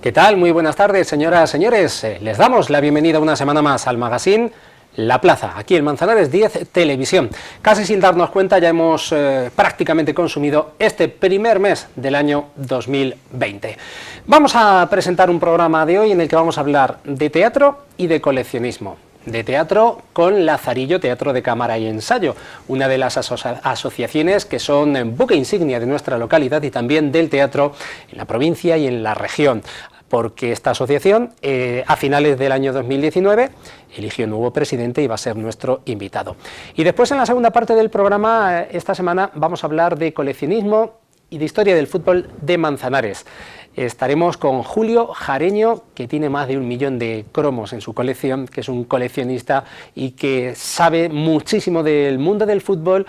¿Qué tal? Muy buenas tardes, señoras, señores. Les damos la bienvenida una semana más al magazine La Plaza, aquí en Manzanares 10 Televisión. Casi sin darnos cuenta ya hemos prácticamente consumido este primer mes del año 2020. Vamos a presentar un programa de hoy en el que vamos a hablar de teatro y de coleccionismo. De teatro con Lazarillo Teatro de Cámara y Ensayo, una de las asociaciones que son buque insignia de nuestra localidad y también del teatro en la provincia y en la región, porque esta asociación a finales del año 2019 eligió un nuevo presidente y va a ser nuestro invitado. Y después en la segunda parte del programa, esta semana vamos a hablar de coleccionismo y de historia del fútbol de Manzanares. Estaremos con Julio Jareño, que tiene más de 1 millón de cromos en su colección, que es un coleccionista y que sabe muchísimo del mundo del fútbol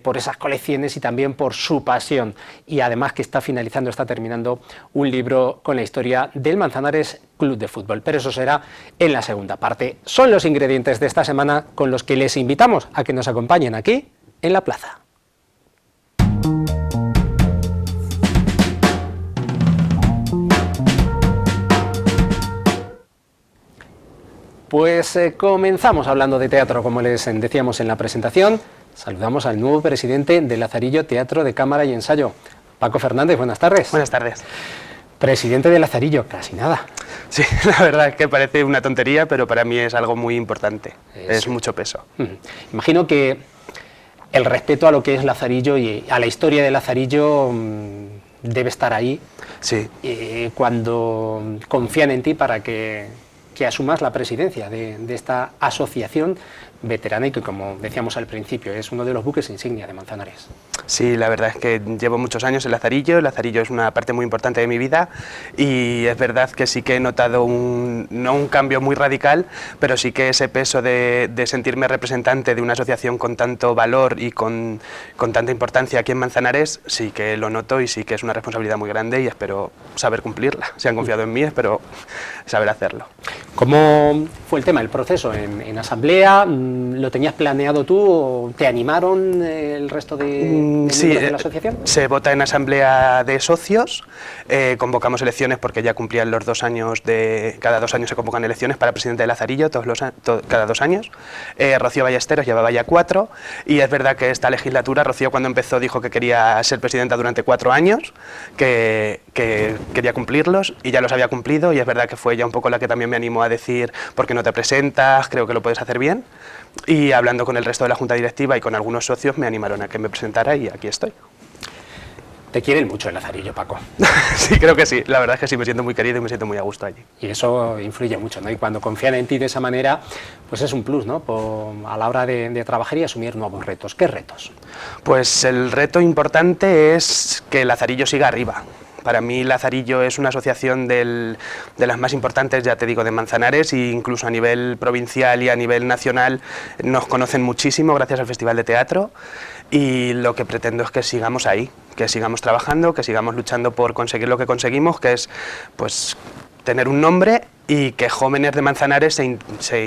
por esas colecciones y también por su pasión. Y además que está terminando un libro con la historia del Manzanares Club de Fútbol. Pero eso será en la segunda parte. Son los ingredientes de esta semana con los que les invitamos a que nos acompañen aquí en La Plaza. Pues comenzamos hablando de teatro, como les decíamos en la presentación. Saludamos al nuevo presidente de Lazarillo Teatro de Cámara y Ensayo, Paco Fernández. Buenas tardes. Buenas tardes. Presidente de Lazarillo, casi nada. Sí, la verdad es que parece una tontería, pero para mí es algo muy importante, es mucho peso. Imagino que el respeto a lo que es Lazarillo y a la historia de Lazarillo debe estar ahí. Sí. Cuando confían en ti para que asumas la presidencia de esta asociación veterana y que, como decíamos al principio, es uno de los buques insignia de Manzanares. Sí, la verdad es que llevo muchos años en Lazarillo. Lazarillo es una parte muy importante de mi vida y es verdad que sí que he notado no un cambio muy radical, pero sí que ese peso de sentirme representante de una asociación con tanto valor y con tanta importancia aquí en Manzanares, sí que lo noto y sí que es una responsabilidad muy grande y espero saber cumplirla. Si han confiado en mí, espero saber hacerlo. ¿Cómo fue el tema, el proceso en asamblea? ¿Lo tenías planeado tú o te animaron el resto de la asociación? Se vota en asamblea de socios, convocamos elecciones porque ya cumplían los 2 años cada 2 años se convocan elecciones para presidente de Lazarillo, cada 2 años. Rocío Ballesteros llevaba ya 4 y es verdad que esta legislatura, Rocío cuando empezó dijo que quería ser presidenta durante 4 años, que quería cumplirlos y ya los había cumplido y es verdad que fue ella un poco la que también me animó a decir ¿por qué no te presentas? Creo que lo puedes hacer bien. Y hablando con el resto de la junta directiva y con algunos socios me animaron a que me presentara y aquí estoy. Te quieren mucho el Lazarillo, Paco. Sí, creo que sí. La verdad es que sí, me siento muy querido y me siento muy a gusto allí. Y eso influye mucho, ¿no? Y cuando confían en ti de esa manera, pues es un plus, ¿no? A la hora de trabajar y asumir nuevos retos. ¿Qué retos? Pues el reto importante es que Lazarillo siga arriba. Para mí Lazarillo es una asociación de las más importantes, ya te digo, de Manzanares e incluso a nivel provincial y a nivel nacional nos conocen muchísimo gracias al Festival de Teatro y lo que pretendo es que sigamos ahí, que sigamos trabajando, que sigamos luchando por conseguir lo que conseguimos, que es pues tener un nombre y que jóvenes de Manzanares se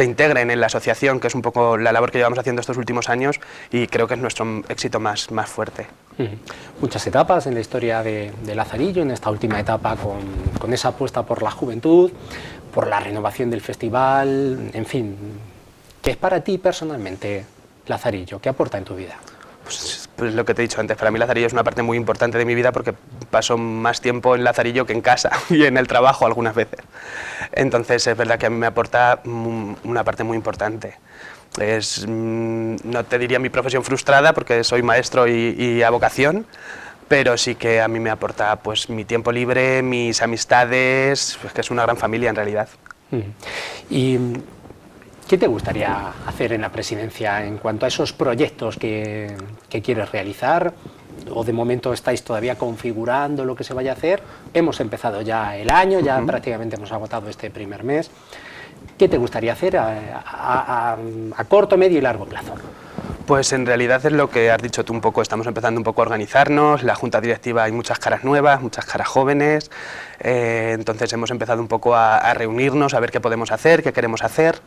integren en la asociación, que es un poco la labor que llevamos haciendo estos últimos años y creo que es nuestro éxito más fuerte. Muchas etapas en la historia de Lazarillo, en esta última etapa con esa apuesta por la juventud, por la renovación del festival, en fin. ¿Qué es para ti personalmente Lazarillo? ¿Qué aporta en tu vida? Pues lo que te he dicho antes, para mí Lazarillo es una parte muy importante de mi vida porque paso más tiempo en Lazarillo que en casa y en el trabajo algunas veces. Entonces es verdad que a mí me aporta una parte muy importante. No te diría mi profesión frustrada porque soy maestro y a vocación, pero sí que a mí me aporta pues mi tiempo libre, mis amistades, pues que es una gran familia en realidad. ¿Y qué te gustaría hacer en la presidencia en cuanto a esos proyectos que quieres realizar? ¿O de momento estáis todavía configurando lo que se vaya a hacer? Hemos empezado ya el año, ya prácticamente hemos agotado este primer mes. ¿Qué te gustaría hacer a corto, medio y largo plazo? Pues en realidad es lo que has dicho tú un poco, estamos empezando un poco a organizarnos, la junta directiva hay muchas caras nuevas, muchas caras jóvenes, entonces hemos empezado un poco a reunirnos, a ver qué podemos hacer, qué queremos hacer,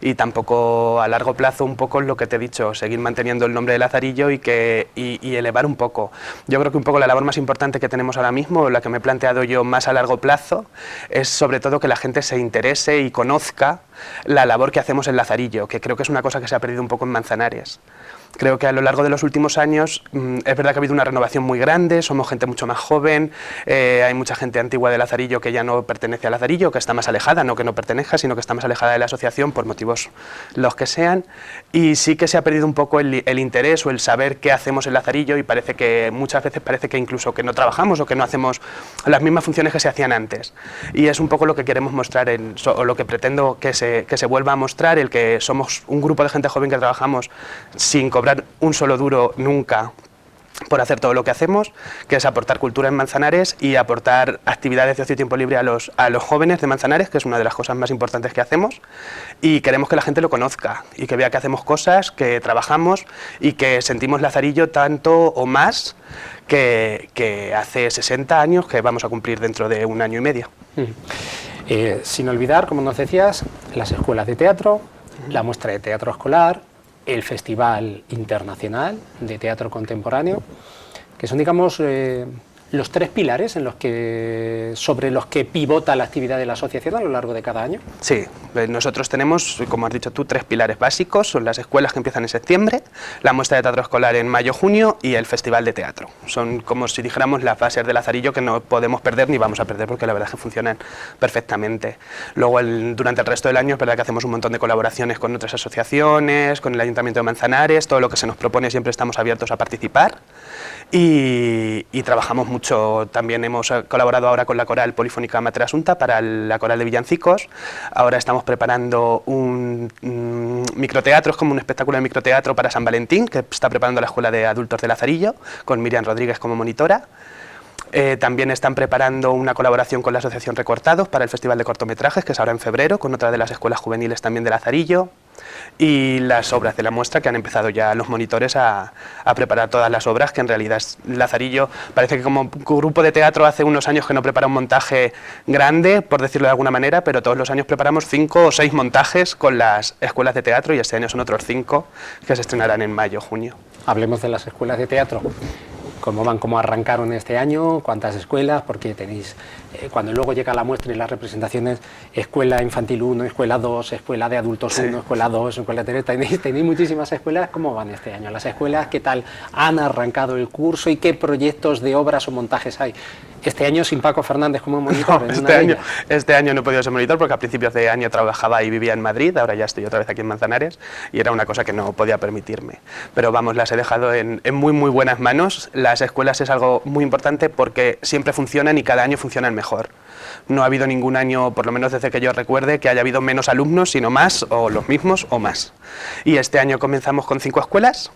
y tampoco a largo plazo un poco lo que te he dicho, seguir manteniendo el nombre de Lazarillo y elevar un poco. Yo creo que un poco la labor más importante que tenemos ahora mismo, la que me he planteado yo más a largo plazo, es sobre todo que la gente se interese y conozca la labor que hacemos en Lazarillo, que creo que es una cosa que se ha perdido un poco en Manzanares. Creo que a lo largo de los últimos años es verdad que ha habido una renovación muy grande, somos gente mucho más joven, hay mucha gente antigua de Lazarillo que ya no pertenece a Lazarillo, que está más alejada, no que no pertenezca, sino que está más alejada de la asociación por motivos los que sean, y sí que se ha perdido un poco el interés o el saber qué hacemos en Lazarillo, y parece que muchas veces parece que incluso que no trabajamos o que no hacemos las mismas funciones que se hacían antes, y es un poco lo que queremos mostrar o lo que pretendo que se vuelva a mostrar, el que somos un grupo de gente joven que trabajamos sin cobrar un solo duro nunca por hacer todo lo que hacemos, que es aportar cultura en Manzanares y aportar actividades de ocio y tiempo libre a los jóvenes de Manzanares, que es una de las cosas más importantes que hacemos, y queremos que la gente lo conozca y que vea que hacemos cosas, que trabajamos y que sentimos Lazarillo tanto o más que hace 60 años, que vamos a cumplir dentro de un año y medio. Sin olvidar, como nos decías, las escuelas de teatro, la muestra de teatro escolar, el Festival Internacional de Teatro Contemporáneo, que son, digamos, los tres pilares sobre los que pivota la actividad de la asociación a lo largo de cada año. Sí, nosotros tenemos, como has dicho tú, tres pilares básicos, son las escuelas que empiezan en septiembre, la muestra de teatro escolar en mayo-junio y el Festival de Teatro. Son como si dijéramos las bases de Lazarillo que no podemos perder ni vamos a perder porque la verdad es que funcionan perfectamente. Luego durante el resto del año es verdad que hacemos un montón de colaboraciones con otras asociaciones, con el Ayuntamiento de Manzanares, todo lo que se nos propone siempre estamos abiertos a participar. Y trabajamos mucho, también hemos colaborado ahora con la Coral Polifónica Mater Asunta para la Coral de Villancicos, ahora estamos preparando un microteatro, es como un espectáculo de microteatro para San Valentín, que está preparando la Escuela de Adultos de Lazarillo, con Miriam Rodríguez como monitora. También están preparando una colaboración con la Asociación Recortados para el Festival de Cortometrajes, que es ahora en febrero, con otra de las escuelas juveniles también de Lazarillo, y las obras de la muestra, que han empezado ya los monitores a preparar todas las obras, que en realidad es Lazarillo, parece que como grupo de teatro hace unos años que no prepara un montaje grande, por decirlo de alguna manera, pero todos los años preparamos 5 o 6 montajes con las escuelas de teatro, y este año son otros 5 que se estrenarán en mayo-junio. Hablemos de las escuelas de teatro. ¿Cómo van? ¿Cómo arrancaron este año? ¿Cuántas escuelas? Porque tenéis, cuando luego llega la muestra y las representaciones, escuela infantil 1, escuela 2, escuela de adultos 1, sí, escuela 2, escuela 3, tenéis muchísimas escuelas. ¿Cómo van este año las escuelas? ¿Qué tal han arrancado el curso y qué proyectos de obras o montajes hay? Este año sin Paco Fernández como monitor. No, este año no he podido ser monitor porque a principios de año trabajaba y vivía en Madrid, ahora ya estoy otra vez aquí en Manzanares y era una cosa que no podía permitirme. Pero vamos, las he dejado en muy muy buenas manos. Las escuelas es algo muy importante porque siempre funcionan y cada año funcionan mejor. No ha habido ningún año, por lo menos desde que yo recuerde, que haya habido menos alumnos, sino más, o los mismos o más. Y este año comenzamos con 5 escuelas.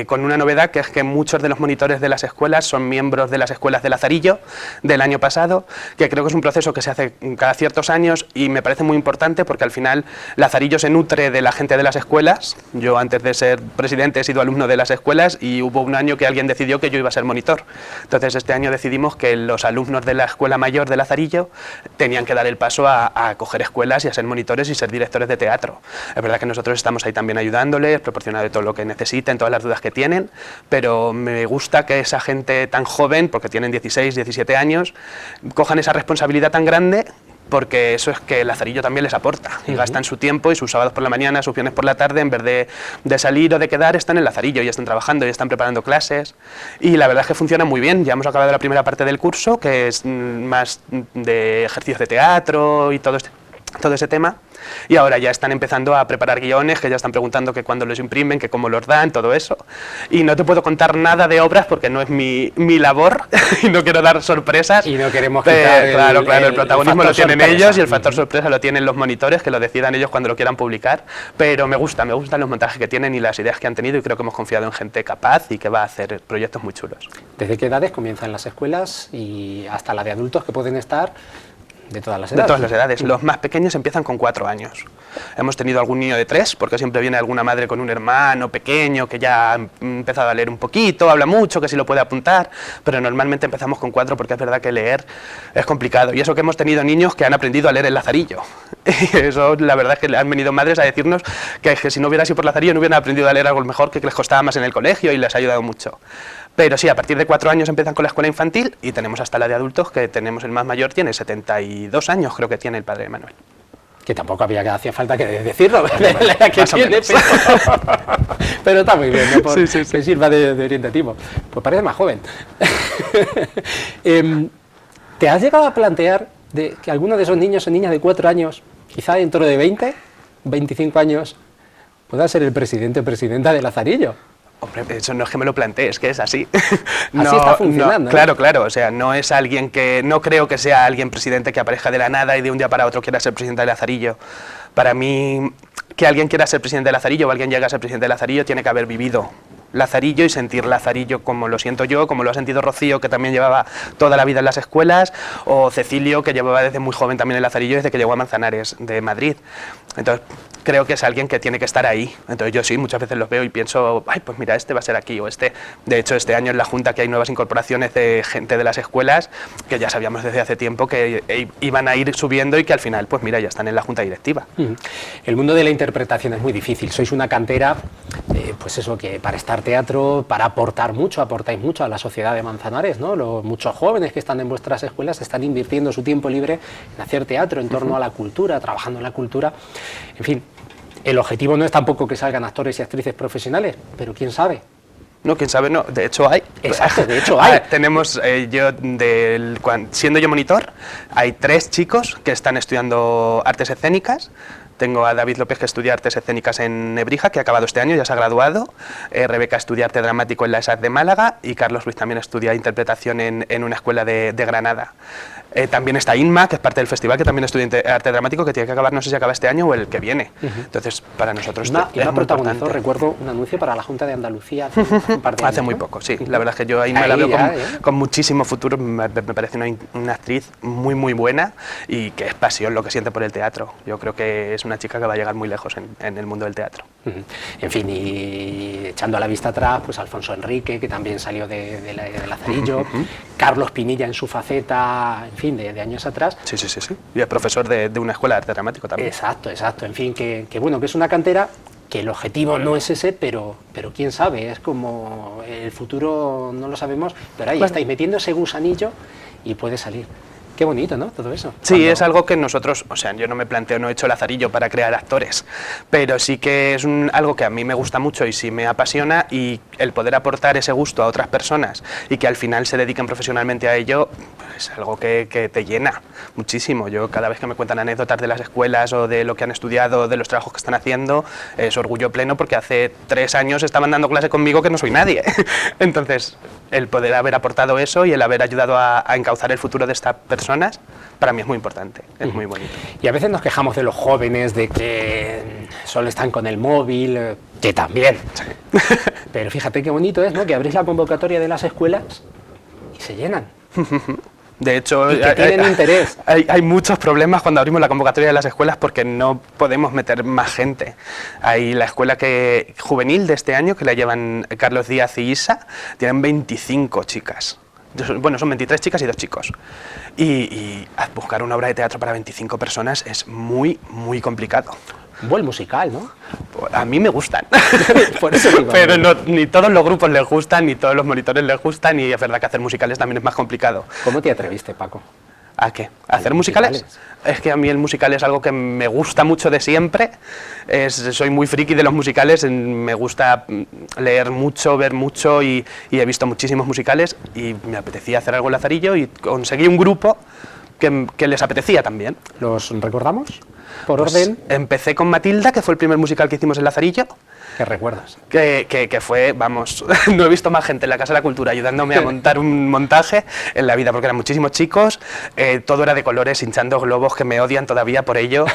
Con una novedad, que es que muchos de los monitores de las escuelas son miembros de las escuelas de Lazarillo del año pasado, que creo que es un proceso que se hace cada ciertos años y me parece muy importante porque al final Lazarillo se nutre de la gente de las escuelas. Yo antes de ser presidente he sido alumno de las escuelas y hubo un año que alguien decidió que yo iba a ser monitor. Entonces este año decidimos que los alumnos de la escuela mayor de Lazarillo tenían que dar el paso a coger escuelas y a ser monitores y ser directores de teatro. Es verdad que nosotros estamos ahí también ayudándoles, proporcionando todo lo que necesitan, en todas las dudas que tienen, pero me gusta que esa gente tan joven, porque tienen 16, 17 años, cojan esa responsabilidad tan grande, porque eso es que Lazarillo también les aporta y gastan su tiempo y sus sábados por la mañana, sus viernes por la tarde, en vez de salir o de quedar, están en Lazarillo y están trabajando y están preparando clases y la verdad es que funciona muy bien. Ya hemos acabado la primera parte del curso, que es más de ejercicios de teatro y todo ese tema. Y ahora ya están empezando a preparar guiones, que ya están preguntando que cuándo los imprimen, que cómo los dan, todo eso. Y no te puedo contar nada de obras porque no es mi labor y no quiero dar sorpresas. Y no queremos quitar claro, el protagonismo lo tienen ellos y el factor sorpresa lo tienen los monitores, que lo decidan ellos cuando lo quieran publicar. Pero me gustan los montajes que tienen y las ideas que han tenido y creo que hemos confiado en gente capaz y que va a hacer proyectos muy chulos. ¿Desde qué edades comienzan las escuelas y hasta la de adultos que pueden estar De todas las De edades. todas las edades. Los más pequeños empiezan con 4 años. Hemos tenido algún niño de 3, porque siempre viene alguna madre con un hermano pequeño que ya ha empezado a leer un poquito, habla mucho, que sí lo puede apuntar, pero normalmente empezamos con 4 porque es verdad que leer es complicado. Y eso que hemos tenido niños que han aprendido a leer el Lazarillo. Y eso, la verdad es que han venido madres a decirnos que si no hubiera sido por Lazarillo no hubieran aprendido a leer algo mejor, que les costaba más en el colegio y les ha ayudado mucho. Pero sí, a partir de 4 años empiezan con la escuela infantil y tenemos hasta la de adultos, que tenemos el más mayor, tiene 72 años, creo que tiene el padre de Manuel. Que tampoco hacía falta que decirlo, que Más o tiene, menos. pero está muy bien, ¿no? Por, Sí, sí, sí. que sirva de orientativo. Pues parece más joven. ¿Te has llegado a plantear de que alguno de esos niños o niñas de 4 años, quizá dentro de 20, 25 años, pueda ser el presidente o presidenta de Lazarillo? Hombre, eso no es que me lo plantee, es que es así. Así está funcionando, ¿no? Claro, claro, o sea, no es alguien que, no creo que sea alguien presidente que aparezca de la nada y de un día para otro quiera ser presidente de Lazarillo. Para mí, que alguien quiera ser presidente de Lazarillo o alguien llegue a ser presidente de Lazarillo tiene que haber vivido Lazarillo y sentir Lazarillo como lo siento yo, como lo ha sentido Rocío, que también llevaba toda la vida en las escuelas, o Cecilio, que llevaba desde muy joven también en Lazarillo, desde que llegó a Manzanares de Madrid. Entonces, creo que es alguien que tiene que estar ahí. Entonces yo sí, muchas veces los veo y pienso, ay, pues mira, este va a ser aquí o este. De hecho, este año en la Junta que hay nuevas incorporaciones de gente de las escuelas, que ya sabíamos desde hace tiempo que iban a ir subiendo y que al final, pues mira, ya están en la Junta Directiva. El mundo de la interpretación es muy difícil. Sois una cantera, pues eso, que para estar teatro, para aportar mucho, aportáis mucho a la sociedad de Manzanares, ¿no? Muchos jóvenes que están en vuestras escuelas están invirtiendo su tiempo libre en hacer teatro en torno a la cultura, trabajando en la cultura. En fin, el objetivo no es tampoco que salgan actores y actrices profesionales, pero quién sabe. No, quién sabe, no, de hecho hay. Exacto, de hecho hay. Tenemos, siendo yo monitor, hay 3 chicos que están estudiando artes escénicas. Tengo a David López, que estudia artes escénicas en Nebrija, que ha acabado este año, ya se ha graduado. Rebeca estudia arte dramático en la ESAD de Málaga y Carlos Luis también estudia interpretación en una escuela de Granada. También está Inma, que es parte del festival, que también estudia arte dramático, que tiene que acabar, no sé si acaba este año o el que viene. Entonces, para nosotros Inma es muy protagonizó, importante. recuerdo, un anuncio para la Junta de Andalucía hace un par de años, Hace muy ¿no? poco, sí. La verdad es que yo a Inma la veo con muchísimo futuro. Me parece una actriz muy, muy buena y que es pasión lo que siente por el teatro. Yo creo que es una chica que va a llegar muy lejos en el mundo del teatro. En fin, y echando a la vista atrás, pues Alfonso Enrique, que también salió de Lazarillo, Carlos Pinilla en su faceta, en fin, de años atrás. Sí. Y es profesor de una escuela de arte dramático también. Exacto. En fin, que bueno, que es una cantera que el objetivo no es ese, pero quién sabe, es como el futuro no lo sabemos, pero ahí estáis metiendo ese gusanillo y puede salir. Qué bonito, ¿no? Todo eso. Sí, es algo que nosotros, o sea, yo no me planteo, no he hecho Lazarillo para crear actores, pero sí que es algo que a mí me gusta mucho y sí me apasiona, y el poder aportar ese gusto a otras personas y que al final se dediquen profesionalmente a ello, es algo que te llena muchísimo. Yo cada vez que me cuentan anécdotas de las escuelas o de lo que han estudiado, de los trabajos que están haciendo, es orgullo pleno, porque hace 3 años estaban dando clase conmigo que no soy nadie. Entonces, el poder haber aportado eso y el haber ayudado a encauzar el futuro de estas personas, para mí es muy importante, es muy bonito. Y a veces nos quejamos de los jóvenes, de que solo están con el móvil, que también. Sí. Pero fíjate qué bonito es, ¿no? Que abrís la convocatoria de las escuelas y se llenan. De hecho, y que tienen interés. Hay muchos problemas cuando abrimos la convocatoria de las escuelas porque no podemos meter más gente. Hay la escuela juvenil de este año, que la llevan Carlos Díaz y Isa, tienen 25 chicas. Bueno, son 23 chicas y 2 chicos. Y buscar una obra de teatro para 25 personas es muy, muy complicado. Un buen musical, ¿no? A mí me gustan. Por eso digo, pero no, ni todos los grupos les gustan, ni todos los monitores les gustan, y es verdad que hacer musicales también es más complicado. ¿Cómo te atreviste, Paco? ¿A qué? ¿A hacer musicales? Es que a mí el musical es algo que me gusta mucho de siempre. Soy muy friki de los musicales, me gusta leer mucho, ver mucho, y he visto muchísimos musicales, y me apetecía hacer algo en Lazarillo y conseguí un grupo que les apetecía también. ¿Los recordamos? Por Pues orden. empecé con Matilda, que fue el primer musical que hicimos en Lazarillo. ¿Qué recuerdas? Que fue, vamos, no he visto más gente en la Casa de la Cultura ayudándome a montar un montaje en la vida, porque eran muchísimos chicos, todo era de colores, hinchando globos que me odian todavía por ello,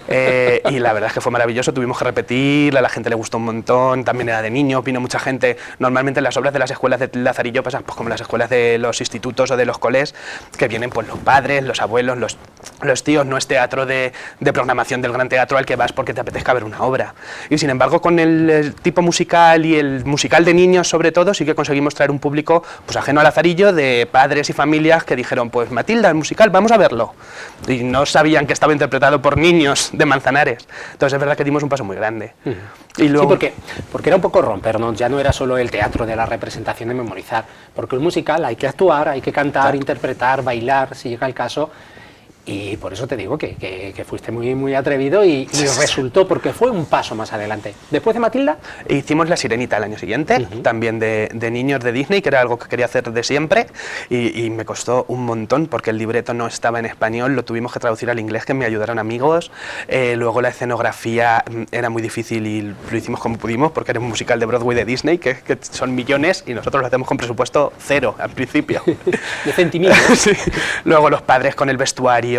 y la verdad es que fue maravilloso, tuvimos que repetir, a la gente le gustó un montón, también era de niños, vino mucha gente. Normalmente en las obras de las escuelas de Lazarillo pasan pues como las escuelas de los institutos o de los coles, que vienen pues los padres, los abuelos, los tíos. No es teatro de programación del Gran Teatro al que vas porque te apetezca ver una obra. Y sin embargo, con el tipo musical y el musical de niños sobre todo, sí que conseguimos traer un público pues ajeno a Lazarillo, de padres y familias que dijeron, pues Matilda, el musical, vamos a verlo. Y no sabían que estaba interpretado por niños de Manzanares. Entonces es verdad que dimos un paso muy grande. Y luego... Sí, porque era un poco rompernos, ya no era solo el teatro de la representación de memorizar, porque el musical hay que actuar, hay que cantar, interpretar, bailar, si llega el caso. Y por eso te digo que fuiste muy atrevido y resultó, porque fue un paso más adelante. Después de Matilda... Hicimos La Sirenita el año siguiente, también de niños de Disney, que era algo que quería hacer de siempre, y me costó un montón, porque el libreto no estaba en español, lo tuvimos que traducir al inglés, que me ayudaron amigos, luego la escenografía era muy difícil y lo hicimos como pudimos, porque era un musical de Broadway de Disney, que son millones, y nosotros lo hacemos con presupuesto cero al principio. De centimillos. Sí. Luego los padres con el vestuario,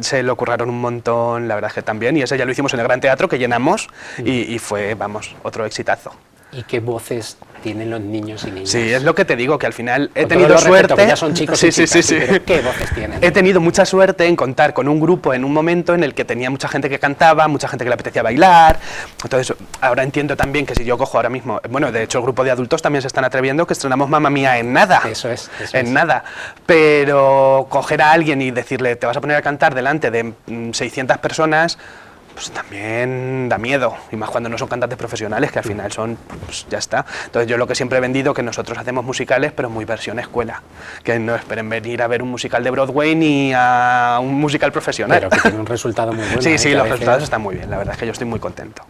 se lo curraron un montón, la verdad es que también, y ese ya lo hicimos en el Gran Teatro, que llenamos, y fue, vamos, otro exitazo. ¿Y qué voces tienen los niños y niñas? Sí, es lo que te digo, que al final he Con tenido todo suerte... que ya son chicos y chicas, sí. Pero ¿qué voces tienen? He tenido mucha suerte en contar con un grupo en un momento en el que tenía mucha gente que cantaba, mucha gente que le apetecía bailar. Entonces, ahora entiendo también que si yo cojo ahora mismo... Bueno, de hecho, el grupo de adultos también se están atreviendo, que estrenamos Mamma Mía en nada. Eso es. Nada. Pero coger a alguien y decirle, te vas a poner a cantar delante de 600 personas... pues también da miedo, y más cuando no son cantantes profesionales, que al final son, pues ya está. Entonces yo lo que siempre he vendido, que nosotros hacemos musicales, pero muy versión escuela, que no esperen venir a ver un musical de Broadway ni a un musical profesional. Pero que tiene un resultado muy bueno. Sí, los resultados están muy bien, la verdad es que yo estoy muy contento.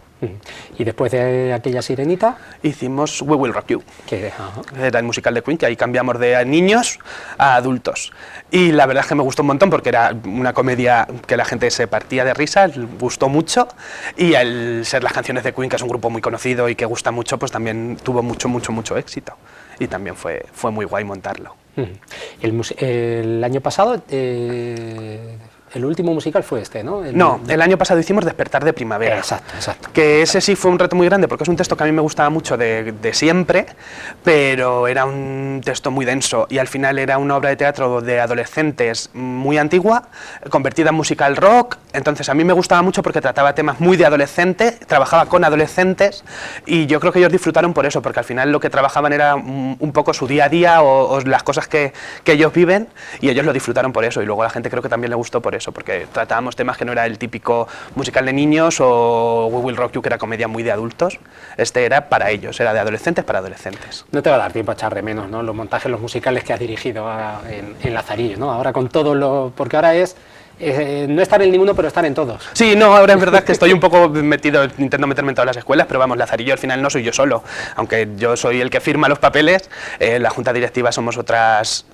Y después de aquella Sirenita... Hicimos We Will Rock You, que era el musical de Queen, que ahí cambiamos de niños a adultos. Y la verdad es que me gustó un montón, porque era una comedia que la gente se partía de risa, gustó mucho, y al ser las canciones de Queen, que es un grupo muy conocido y que gusta mucho, pues también tuvo mucho éxito. Y también fue muy guay montarlo. El año pasado... el último musical fue este, ¿no? El año pasado hicimos Despertar de Primavera. Exacto. Que ese sí fue un reto muy grande, porque es un texto que a mí me gustaba mucho de siempre, pero era un texto muy denso, y al final era una obra de teatro de adolescentes muy antigua, convertida en musical rock. Entonces a mí me gustaba mucho porque trataba temas muy de adolescente, trabajaba con adolescentes, y yo creo que ellos disfrutaron por eso, porque al final lo que trabajaban era un poco su día a día o las cosas que ellos viven, y ellos lo disfrutaron por eso, y luego a la gente creo que también le gustó por eso, porque tratábamos temas que no era el típico musical de niños o We Will Rock You, que era comedia muy de adultos. Este era para ellos, era de adolescentes para adolescentes. No te va a dar tiempo a echar de menos, ¿no?, los montajes, los musicales que has dirigido en Lazarillo, ¿no? Ahora con todo lo... porque ahora es... no estar en ninguno, pero estar en todos. Sí, no, ahora es verdad que estoy un poco metido, intento meterme en todas las escuelas, pero vamos, Lazarillo al final no soy yo solo, aunque yo soy el que firma los papeles, la junta directiva somos otras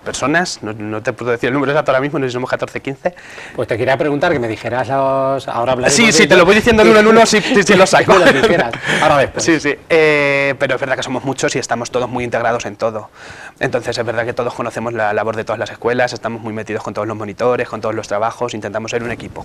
personas, no te puedo decir el número exacto ahora mismo, no sé si somos 14, 15. Pues te quería preguntar, que me dijeras ahora hablaremos Sí, te lo voy diciendo de uno en uno, sí lo saco. Que me lo dijeras, ahora después. Sí, pero es verdad que somos muchos y estamos todos muy integrados en todo. Entonces es verdad que todos conocemos la labor de todas las escuelas, estamos muy metidos con todos los monitores, con todos los trabajos, intentamos ser un equipo.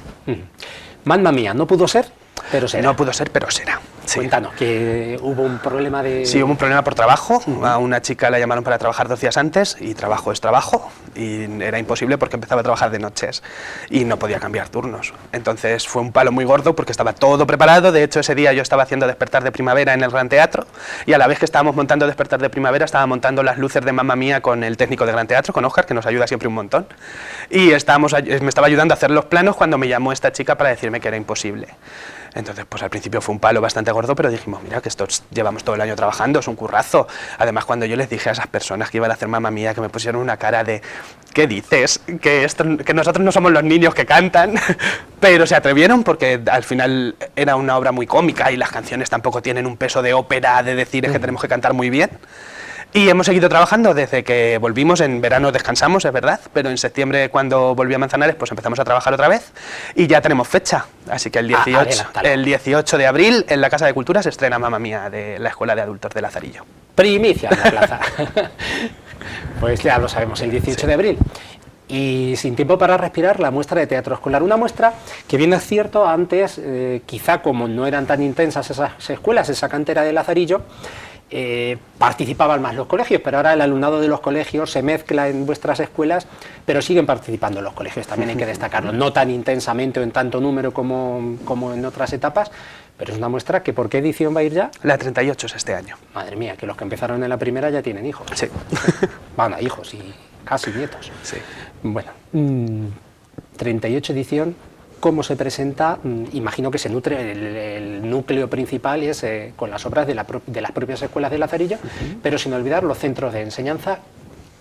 Mamma Mía, no pudo ser, pero será. No pudo ser, pero será. Sí. Cuéntanos, que hubo un problema de... Sí, hubo un problema por trabajo, a una chica la llamaron para trabajar 2 días antes, y trabajo es trabajo, y era imposible porque empezaba a trabajar de noches y no podía cambiar turnos. Entonces fue un palo muy gordo porque estaba todo preparado. De hecho, ese día yo estaba haciendo Despertar de Primavera en el Gran Teatro, y a la vez que estábamos montando Despertar de Primavera estaba montando las luces de Mamma Mía con el técnico de Gran Teatro, con Óscar, que nos ayuda siempre un montón, y me estaba ayudando a hacer los planos cuando me llamó esta chica para decirme que era imposible. Entonces, pues al principio fue un palo bastante gordo, pero dijimos, mira, que esto llevamos todo el año trabajando, es un currazo. Además, cuando yo les dije a esas personas que iban a hacer Mamma Mía, que me pusieron una cara de, ¿qué dices? Que nosotros no somos los niños que cantan, pero se atrevieron porque al final era una obra muy cómica y las canciones tampoco tienen un peso de ópera, de decir es que tenemos que cantar muy bien. Y hemos seguido trabajando desde que volvimos. En verano descansamos, es verdad, pero en septiembre, cuando volví a Manzanares, pues empezamos a trabajar otra vez y ya tenemos fecha. Así que el 18 de abril en la Casa de Cultura se estrena Mamma Mía, de la Escuela de Adultos de Lazarillo. Primicia en la plaza. Pues ya lo sabemos, el 18 de abril. Y Sin tiempo para respirar, la muestra de teatro escolar. Una muestra que, bien es cierto, antes, quizá como no eran tan intensas esas escuelas, esa cantera de Lazarillo, participaban más los colegios, pero ahora el alumnado de los colegios se mezcla en vuestras escuelas, pero siguen participando los colegios, también hay que destacarlo, no tan intensamente o en tanto número como en otras etapas, pero es una muestra que, ¿por qué edición va a ir ya? La 38 es este año. Madre mía, que los que empezaron en la primera ya tienen hijos. Sí. Van a hijos y casi nietos. Sí. Bueno, 38 edición. ¿Cómo se presenta? Imagino que se nutre, el núcleo principal es con las obras de las propias escuelas de Lazarillo, pero sin olvidar los centros de enseñanza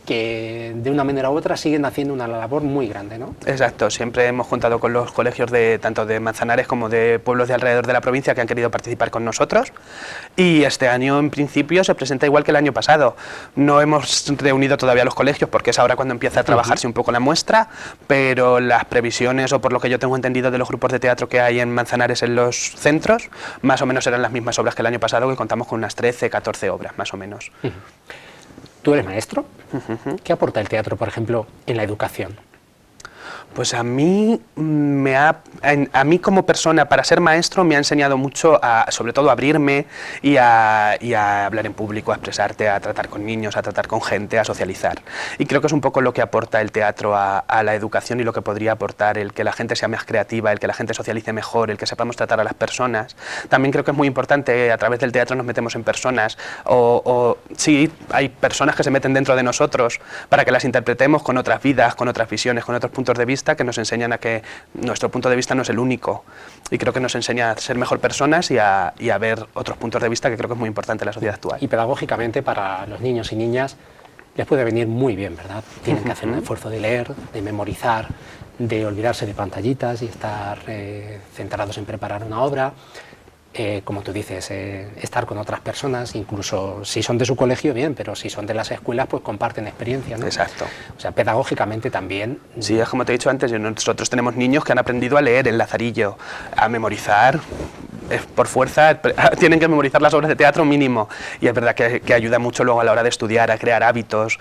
que de una manera u otra siguen haciendo una labor muy grande, ¿no? Exacto, siempre hemos contado con los colegios tanto de Manzanares como de pueblos de alrededor de la provincia que han querido participar con nosotros, y este año en principio se presenta igual que el año pasado. No hemos reunido todavía los colegios porque es ahora cuando empieza a trabajarse un poco la muestra, pero las previsiones, o por lo que yo tengo entendido de los grupos de teatro que hay en Manzanares en los centros, más o menos eran las mismas obras que el año pasado, que contamos con unas 13, 14 obras más o menos. ¿Tú eres maestro? ¿Qué aporta el teatro, por ejemplo, en la educación? Pues a mí como persona, para ser maestro, me ha enseñado mucho, sobre todo a abrirme y a hablar en público, a expresarte, a tratar con niños, a tratar con gente, a socializar. Y creo que es un poco lo que aporta el teatro a la educación y lo que podría aportar el que la gente sea más creativa, el que la gente socialice mejor, el que sepamos tratar a las personas. También creo que es muy importante, a través del teatro nos metemos en personas, sí, hay personas que se meten dentro de nosotros para que las interpretemos con otras vidas, con otras visiones, con otros puntos de vista, que nos enseñan a que nuestro punto de vista no es el único, y creo que nos enseña a ser mejor personas y a ver otros puntos de vista, que creo que es muy importante en la sociedad actual. Y pedagógicamente para los niños y niñas les puede venir muy bien, ¿verdad? Tienen que hacer un esfuerzo de leer, de memorizar, de olvidarse de pantallitas y estar centrados en preparar una obra. Como tú dices, estar con otras personas, incluso si son de su colegio, bien, pero si son de las escuelas, pues comparten experiencias, ¿no? Exacto. O sea, pedagógicamente también. Sí, es como te he dicho antes, nosotros tenemos niños que han aprendido a leer en Lazarillo, a memorizar. Por fuerza tienen que memorizar las obras de teatro mínimo, y es verdad que ayuda mucho luego a la hora de estudiar, a crear hábitos.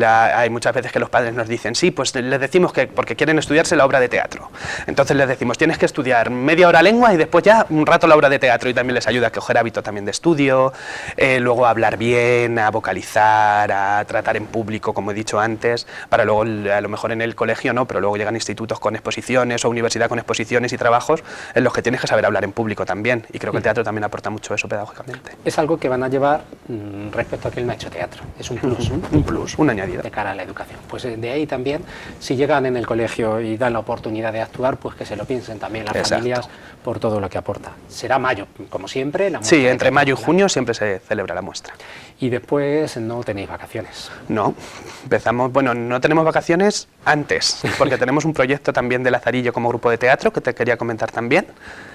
Hay muchas veces que los padres nos dicen, sí, pues les decimos que porque quieren estudiarse la obra de teatro, entonces les decimos, tienes que estudiar media hora lengua y después ya un rato la obra de teatro, y también les ayuda a coger hábito también de estudio, luego a hablar bien, a vocalizar, a tratar en público, como he dicho antes, para luego, a lo mejor en el colegio no, pero luego llegan institutos con exposiciones o universidad con exposiciones y trabajos en los que tienes que saber hablar en público también. Y creo que el teatro también aporta mucho eso pedagógicamente. Es algo que van a llevar respecto a que él no ha hecho teatro. Es un plus. Un plus, un añadido. De cara a la educación. Pues de ahí también, si llegan en el colegio y dan la oportunidad de actuar, pues que se lo piensen también las familias por todo lo que aporta. Será mayo, como siempre. La sí, entre mayo y junio siempre se celebra la muestra. Y después no tenéis vacaciones. No, empezamos, bueno, no tenemos vacaciones antes, porque tenemos un proyecto también de Lazarillo como grupo de teatro, que te quería comentar también.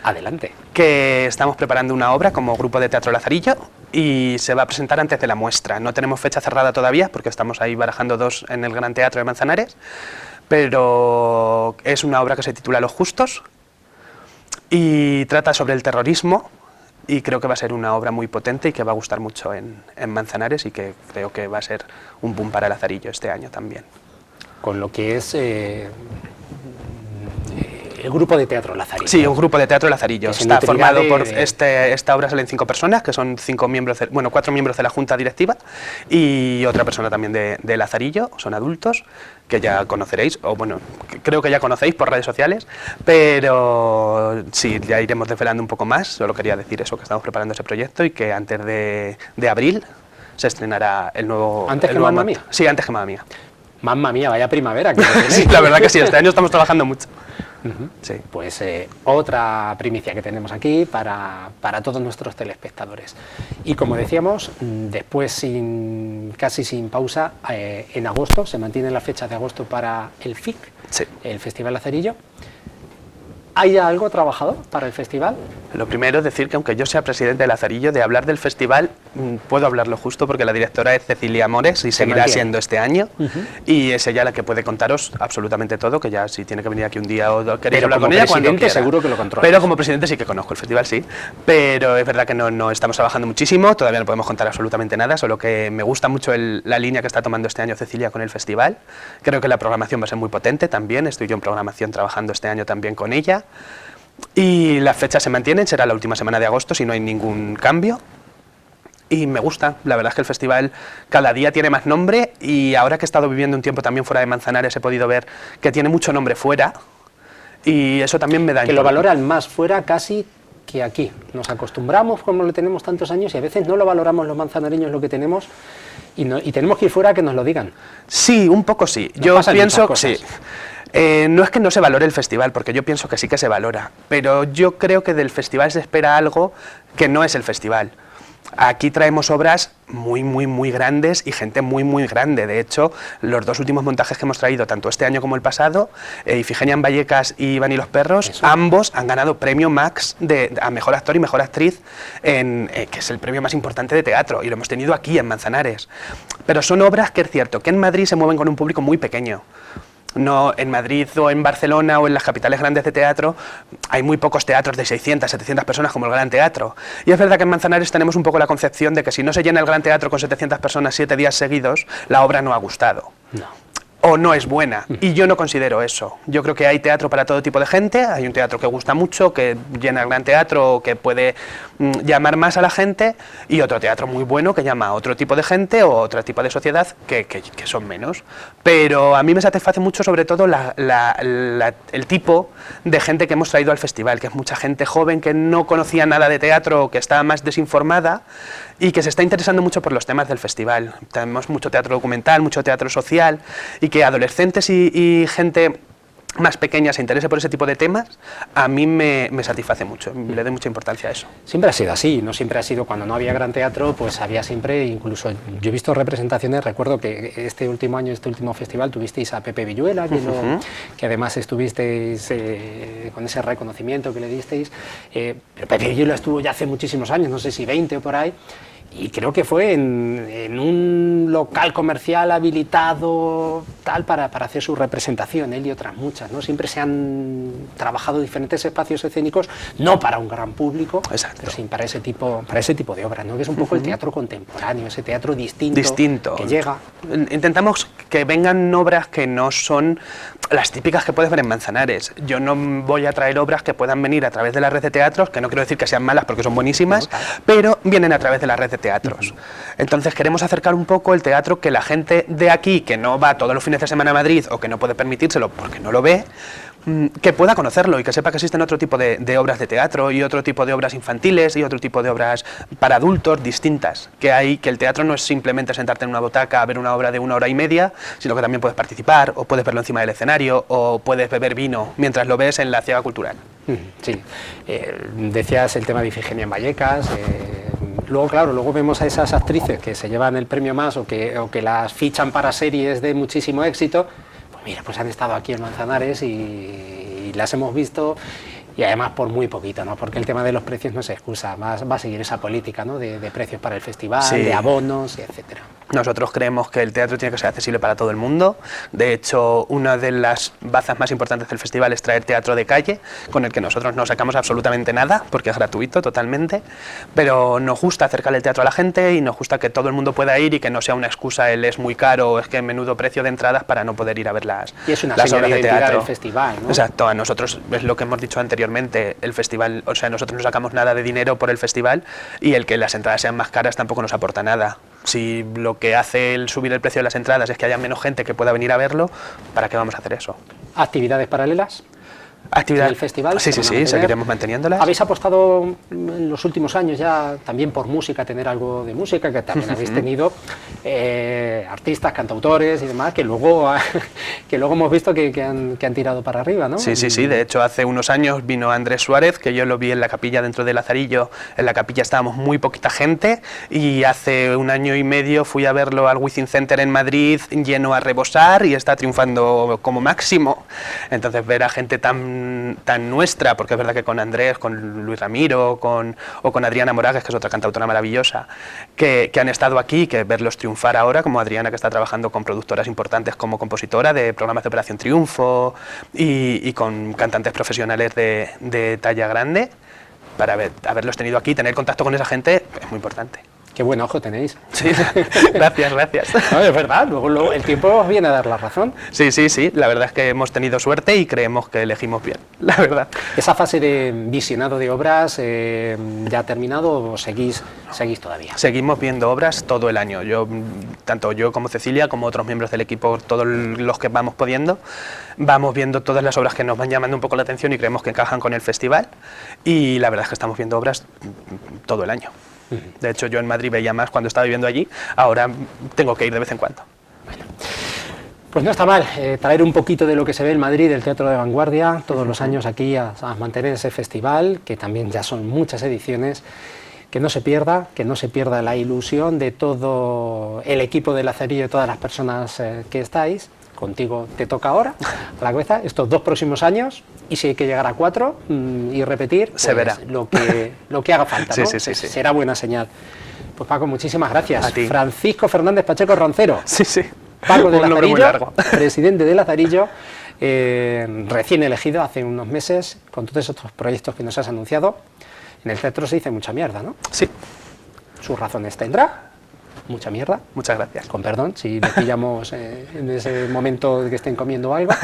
Adelante. Que estamos preparando una obra como grupo de teatro Lazarillo y se va a presentar antes de la muestra. No tenemos fecha cerrada todavía, porque estamos ahí barajando dos en el Gran Teatro de Manzanares, pero es una obra que se titula Los Justos y trata sobre el terrorismo. Y creo que va a ser una obra muy potente y que va a gustar mucho en Manzanares, y que creo que va a ser un boom para Lazarillo este año también. Con lo que es el grupo de teatro Lazarillo. Sí, un grupo de teatro Lazarillo. Está formado por... Esta obra salen 5 personas, que son 4 miembros de la Junta Directiva y otra persona también de Lazarillo, son adultos, que ya conoceréis, o bueno, creo que ya conocéis por redes sociales, pero sí, ya iremos desvelando un poco más. Solo quería decir eso, que estamos preparando ese proyecto y que antes de abril se estrenará el nuevo... ¿Antes que Mamma Mía? Sí, antes que Mamma Mía. Mamma Mía, vaya primavera. Sí, la verdad que sí, este año estamos trabajando mucho. Sí. Pues otra primicia que tenemos aquí para todos nuestros telespectadores. Y como decíamos, después casi sin pausa, en agosto, se mantienen las fechas de agosto para el FIC, sí, el Festival Lazarillo. ¿Hay ya algo trabajado para el festival? Lo primero es decir que aunque yo sea presidente de Lazarillo, de hablar del festival puedo hablarlo justo porque la directora es Cecilia Mores y seguirá siendo este año, y es ella la que puede contaros absolutamente todo, que ya si tiene que venir aquí un día o queréis hablar con ella cuando quiera. Seguro que lo controla. Pero como presidente sí que conozco el festival, sí, pero es verdad que no estamos trabajando muchísimo, todavía no podemos contar absolutamente nada, solo que me gusta mucho la línea que está tomando este año Cecilia con el festival. Creo que la programación va a ser muy potente también, estoy yo en programación trabajando este año también con ella, y las fechas se mantienen, será la última semana de agosto si no hay ningún cambio. Y me gusta, la verdad es que el festival cada día tiene más nombre, y ahora que he estado viviendo un tiempo también fuera de Manzanares he podido ver que tiene mucho nombre fuera, y eso también me da... Que lo valoran más fuera casi que aquí. Nos acostumbramos, como lo tenemos tantos años, y a veces no lo valoramos los manzanareños lo que tenemos, y tenemos que ir fuera a que nos lo digan. Sí, un poco sí. Yo pienso que sí. No es que no se valore el festival, porque yo pienso que sí que se valora, pero yo creo que del festival se espera algo que no es el festival. Aquí traemos obras muy grandes y gente muy grande. De hecho, los dos últimos montajes que hemos traído, tanto este año como el pasado, Ifigenia en Vallecas y Iván y los perros, ambos han ganado premio Max a Mejor Actor y Mejor Actriz, que es el premio más importante de teatro, y lo hemos tenido aquí en Manzanares. Pero son obras que es cierto que en Madrid se mueven con un público muy pequeño. No, en Madrid o en Barcelona o en las capitales grandes de teatro hay muy pocos teatros de 600, 700 personas como el Gran Teatro. Y es verdad que en Manzanares tenemos un poco la concepción de que si no se llena el Gran Teatro con 700 personas 7 días seguidos, la obra no ha gustado. No. O no es buena, y yo no considero eso. Yo creo que hay teatro para todo tipo de gente, hay un teatro que gusta mucho, que llena el Gran Teatro, que puede llamar más a la gente, y otro teatro muy bueno que llama a otro tipo de gente o otro tipo de sociedad que son menos. Pero a mí me satisface mucho sobre todo el tipo de gente que hemos traído al festival, que es mucha gente joven que no conocía nada de teatro, que estaba más desinformada y que se está interesando mucho por los temas del festival. Tenemos mucho teatro documental, mucho teatro social, y que adolescentes y gente más pequeña se interese por ese tipo de temas, a mí me satisface mucho, le doy mucha importancia a eso. Siempre ha sido así, no siempre ha sido, cuando no había Gran Teatro, pues había siempre, incluso yo he visto representaciones, recuerdo que este último año, este último festival, tuvisteis a Pepe Villuela, que además estuvisteis con ese reconocimiento que le disteis, pero Pepe Villuela estuvo ya hace muchísimos años, no sé si 20 o por ahí, y creo que fue en un local comercial habilitado tal para hacer su representación, él y otras muchas, ¿no? Siempre se han trabajado diferentes espacios escénicos, no para un gran público, pero sí para ese tipo de obras, ¿no? Que es un poco el teatro contemporáneo, ese teatro distinto que llega. Intentamos que vengan obras que no son las típicas que puedes ver en Manzanares. Yo no voy a traer obras que puedan venir a través de la red de teatros, que no quiero decir que sean malas porque son buenísimas, pero vienen a través de la red de teatros. Entonces queremos acercar un poco el teatro que la gente de aquí, que no va todos los fines de semana a Madrid o que no puede permitírselo porque no lo ve, que pueda conocerlo y que sepa que existen otro tipo de obras de teatro y otro tipo de obras infantiles y otro tipo de obras para adultos distintas, que el teatro no es simplemente sentarte en una butaca a ver una obra de 1 hora y media, sino que también puedes participar o puedes verlo encima del escenario o puedes beber vino mientras lo ves en la ciega cultural. Sí, decías el tema de Ifigenia en Vallecas, luego claro, luego vemos a esas actrices que se llevan el premio más o que las fichan para series de muchísimo éxito. Mira, pues han estado aquí en Manzanares y las hemos visto, y además por muy poquito, ¿no? Porque el tema de los precios no se excusa, va a seguir esa política, ¿no? De precios para el festival, de abonos, etcétera. Nosotros creemos que el teatro tiene que ser accesible para todo el mundo. De hecho, una de las bazas más importantes del festival es traer teatro de calle, con el que nosotros no sacamos absolutamente nada, porque es gratuito totalmente, pero nos gusta acercar el teatro a la gente y nos gusta que todo el mundo pueda ir y que no sea una excusa el es muy caro o es que menudo precio de entradas para no poder ir a ver las obras de teatro. Y es una seña de identidad del festival, ¿no? Exacto, a nosotros es lo que hemos dicho anteriormente, el festival, o sea, nosotros no sacamos nada de dinero por el festival y el que las entradas sean más caras tampoco nos aporta nada. Si lo que hace el subir el precio de las entradas es que haya menos gente que pueda venir a verlo, ¿para qué vamos a hacer eso? ¿Actividades paralelas? ¿Actividades del festival? Sí, seguiremos manteniéndolas. ¿Habéis apostado en los últimos años ya también por música, tener algo de música, que también habéis tenido artistas, cantautores y demás, que luego hemos visto que han tirado para arriba, ¿no? Sí, de hecho hace unos años vino Andrés Suárez, que yo lo vi en la capilla dentro de Lazarillo, en la capilla estábamos muy poquita gente, y hace 1 año y medio fui a verlo al Wizzing Center en Madrid, lleno a rebosar, y está triunfando como máximo. Entonces ver a gente tan tan nuestra, porque es verdad que con Andrés, con Luis Ramiro o con Adriana Moragues, que es otra cantautora maravillosa, que han estado aquí, que verlos triunfar ahora, como Adriana, que está trabajando con productoras importantes como compositora de programas de Operación Triunfo y con cantantes profesionales de talla grande, para haberlos tenido aquí, tener contacto con esa gente es muy importante. Qué buen ojo tenéis. Sí, gracias. No, es verdad, luego el tiempo os viene a dar la razón. Sí, la verdad es que hemos tenido suerte y creemos que elegimos bien, la verdad. ¿Esa fase de visionado de obras ya ha terminado o seguís todavía? Seguimos viendo obras todo el año. Tanto yo como Cecilia, como otros miembros del equipo, todos los que vamos pudiendo, vamos viendo todas las obras que nos van llamando un poco la atención y creemos que encajan con el festival. Y la verdad es que estamos viendo obras todo el año. De hecho, yo en Madrid veía más cuando estaba viviendo allí, ahora tengo que ir de vez en cuando. Bueno, pues no está mal traer un poquito de lo que se ve en Madrid, del Teatro de Vanguardia, todos los años aquí a mantener ese festival, que también ya son muchas ediciones, que no se pierda la ilusión de todo el equipo de Lazarillo y todas las personas que estáis. Contigo te toca ahora, a la cabeza, estos 2 próximos años, y si hay que llegar a 4 y repetir, pues se verá. Lo que haga falta, ¿no? Sí. Será buena señal. Pues Paco, muchísimas gracias. A ti. Francisco Fernández Pacheco Roncero. Sí. Paco de Un nombre muy Lazarillo, largo. presidente de Lazarillo, recién elegido hace unos meses, con todos estos proyectos que nos has anunciado. En el teatro se dice mucha mierda, ¿no? Sí. Sus razones tendrá. Mucha mierda. Muchas gracias. Con perdón, si le pillamos en ese momento de que estén comiendo algo.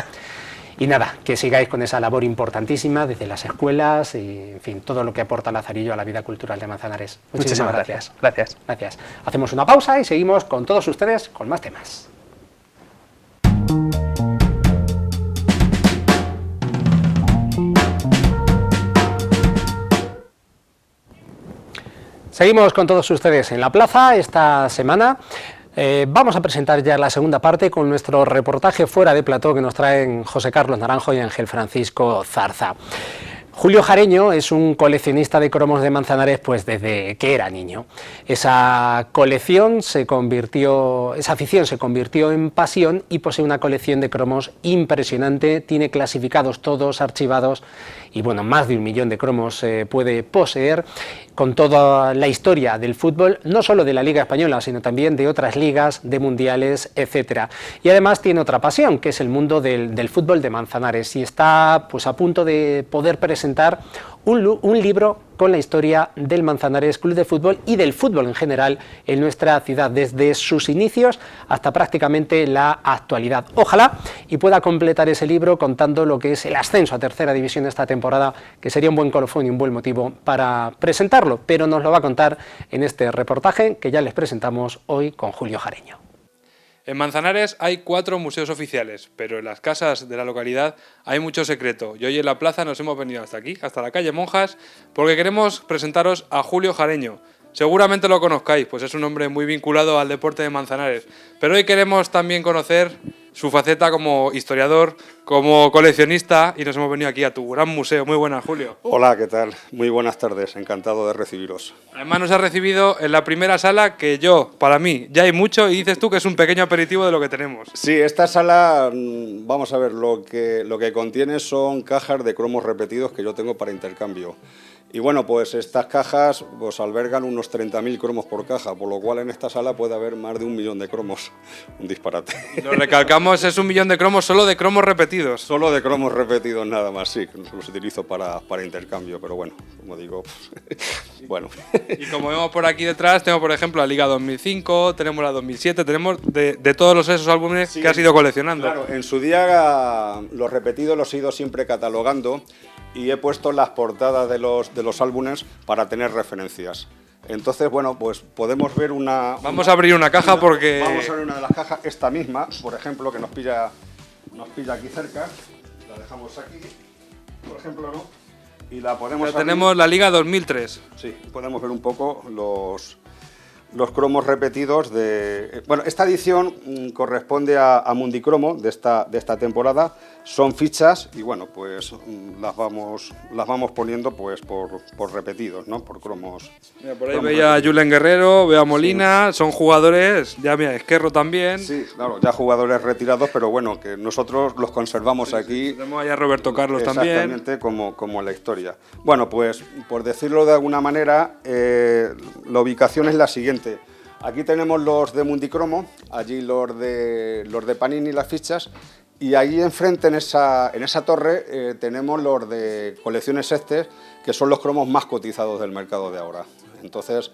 Y nada, que sigáis con esa labor importantísima desde las escuelas y, en fin, todo lo que aporta Lazarillo a la vida cultural de Manzanares. Muchísimas gracias. Gracias. Hacemos una pausa y seguimos con todos ustedes con más temas. Seguimos con todos ustedes en la plaza esta semana. Vamos a presentar ya la segunda parte con nuestro reportaje fuera de plató que nos traen José Carlos Naranjo y Ángel Francisco Zarza. Julio Jareño es un coleccionista de cromos de Manzanares pues desde que era niño. Esa afición se convirtió en pasión y posee una colección de cromos impresionante, tiene clasificados todos, archivados y bueno, más de 1 millón de cromos puede poseer, con toda la historia del fútbol, no solo de la Liga Española, sino también de otras ligas, de mundiales, etcétera. Y además tiene otra pasión, que es el mundo del fútbol de Manzanares, y está pues a punto de poder presentar un libro con la historia del Manzanares Club de Fútbol y del fútbol en general en nuestra ciudad, desde sus inicios hasta prácticamente la actualidad. Ojalá y pueda completar ese libro contando lo que es el ascenso a tercera división esta temporada, que sería un buen colofón y un buen motivo para presentarlo, pero nos lo va a contar en este reportaje que ya les presentamos hoy con Julio Jareño. En Manzanares hay 4 museos oficiales, pero en las casas de la localidad hay mucho secreto. Y hoy en la plaza nos hemos venido hasta aquí, hasta la calle Monjas, porque queremos presentaros a Julio Jareño. Seguramente lo conozcáis, pues es un hombre muy vinculado al deporte de Manzanares. Pero hoy queremos también conocer su faceta como historiador, como coleccionista, y nos hemos venido aquí a tu gran museo. Muy buenas, Julio. Hola, ¿qué tal? Muy buenas tardes, encantado de recibiros. Además nos has recibido en la primera sala que para mí, ya hay mucho, y dices tú que es un pequeño aperitivo de lo que tenemos. Sí, esta sala, vamos a ver, lo que contiene son cajas de cromos repetidos que yo tengo para intercambio. Y bueno, pues estas cajas pues albergan unos 30.000 cromos por caja, por lo cual en esta sala puede haber más de 1 millón de cromos. Un disparate. Lo recalcamos, es 1 millón de cromos solo de cromos repetidos. Solo de cromos repetidos nada más, sí, que los utilizo para intercambio, pero bueno, como digo, bueno. Y como vemos por aquí detrás, tenemos por ejemplo la Liga 2005, tenemos la 2007, tenemos de todos esos álbumes sí, que has ido coleccionando. Claro, en su día los repetidos los he ido siempre catalogando y he puesto las portadas de los álbumes para tener referencias. Entonces, bueno, pues podemos ver Vamos a abrir una caja porque... Vamos a abrir una de las cajas, esta misma, por ejemplo, que nos pilla aquí cerca. La dejamos aquí, por ejemplo, ¿no? Y la podemos abrir. Tenemos la Liga 2003. Sí, podemos ver un poco los cromos repetidos de... Bueno, esta edición corresponde a Mundicromo de esta temporada. Son fichas y bueno, pues las vamos poniendo pues por repetidos, ¿no? Por cromos. Mira, por ahí veía a Julen Guerrero, veo a Molina, sí. Son jugadores, ya mira, Esquerro también. Sí, claro, ya jugadores retirados, pero bueno, que nosotros los conservamos aquí. Tenemos allá a Roberto Carlos también. Exactamente, como la historia. Bueno, pues por decirlo de alguna manera, la ubicación es la siguiente. Aquí tenemos los de Mundicromo, allí los de Panini, las fichas, y ahí enfrente en esa torre tenemos los de Colecciones Este, que son los cromos más cotizados del mercado de ahora. Entonces,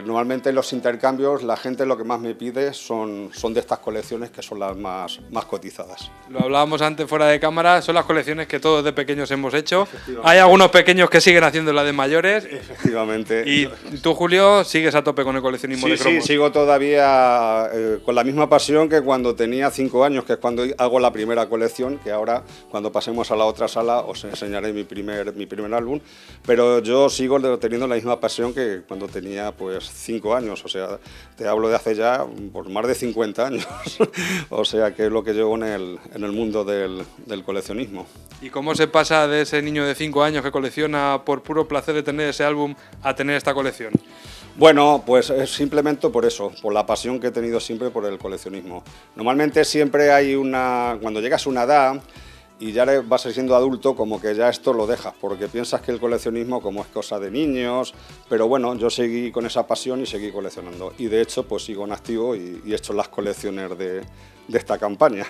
normalmente en los intercambios la gente lo que más me pide son de estas colecciones que son las más cotizadas. Lo hablábamos antes fuera de cámara, son las colecciones que todos de pequeños hemos hecho. Hay algunos pequeños que siguen haciendo la de mayores. Efectivamente. Y tú, Julio, sigues a tope con el coleccionismo de cromos. Sí, sigo todavía con la misma pasión que cuando tenía 5 años, que es cuando hago la primera colección, que ahora cuando pasemos a la otra sala os enseñaré mi primer álbum, pero yo sigo teniendo la misma pasión que cuando tenía pues 5 años, o sea, te hablo de hace ya por más de 50 años, o sea, que es lo que llevo en el mundo del coleccionismo. ¿Y cómo se pasa de ese niño de 5 años que colecciona por puro placer de tener ese álbum a tener esta colección? Bueno, pues es simplemente por eso, por la pasión que he tenido siempre por el coleccionismo. Normalmente siempre hay cuando llegas a una edad y ya vas siendo adulto, como que ya esto lo dejas, porque piensas que el coleccionismo como es cosa de niños, pero bueno, yo seguí con esa pasión y seguí coleccionando. Y de hecho, pues sigo en activo y he hecho las colecciones de esta campaña.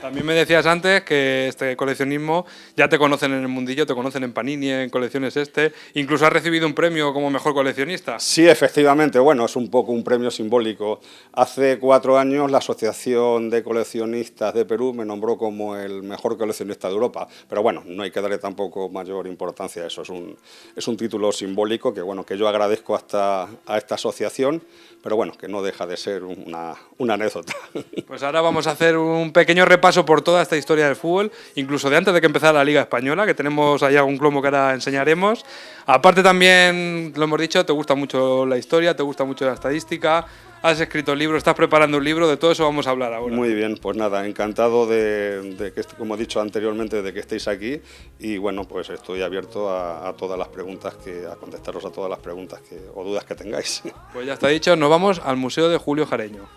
También me decías antes que este coleccionismo ya te conocen en el mundillo, te conocen en Panini, en Colecciones Este, incluso has recibido un premio como mejor coleccionista. Sí, efectivamente, bueno, es un poco un premio simbólico. Hace 4 años la Asociación de Coleccionistas de Perú me nombró como el mejor coleccionista de Europa, pero bueno, no hay que darle tampoco mayor importancia a eso, es un título simbólico que bueno, que yo agradezco a esta asociación, pero bueno, que no deja de ser una anécdota. Pues ahora vamos a hacer un pequeño repaso por toda esta historia del fútbol, incluso de antes de que empezara la Liga Española, que tenemos ahí algún cromo que ahora enseñaremos. Aparte también, lo hemos dicho, te gusta mucho la historia, te gusta mucho la estadística, has escrito libros, estás preparando un libro, de todo eso vamos a hablar ahora. Muy bien, pues nada, encantado de que, como he dicho anteriormente, de que estéis aquí y bueno, pues estoy abierto a todas las preguntas, a contestaros a todas las preguntas o dudas que tengáis. Pues ya está dicho, nos vamos al Museo de Julio Jareño.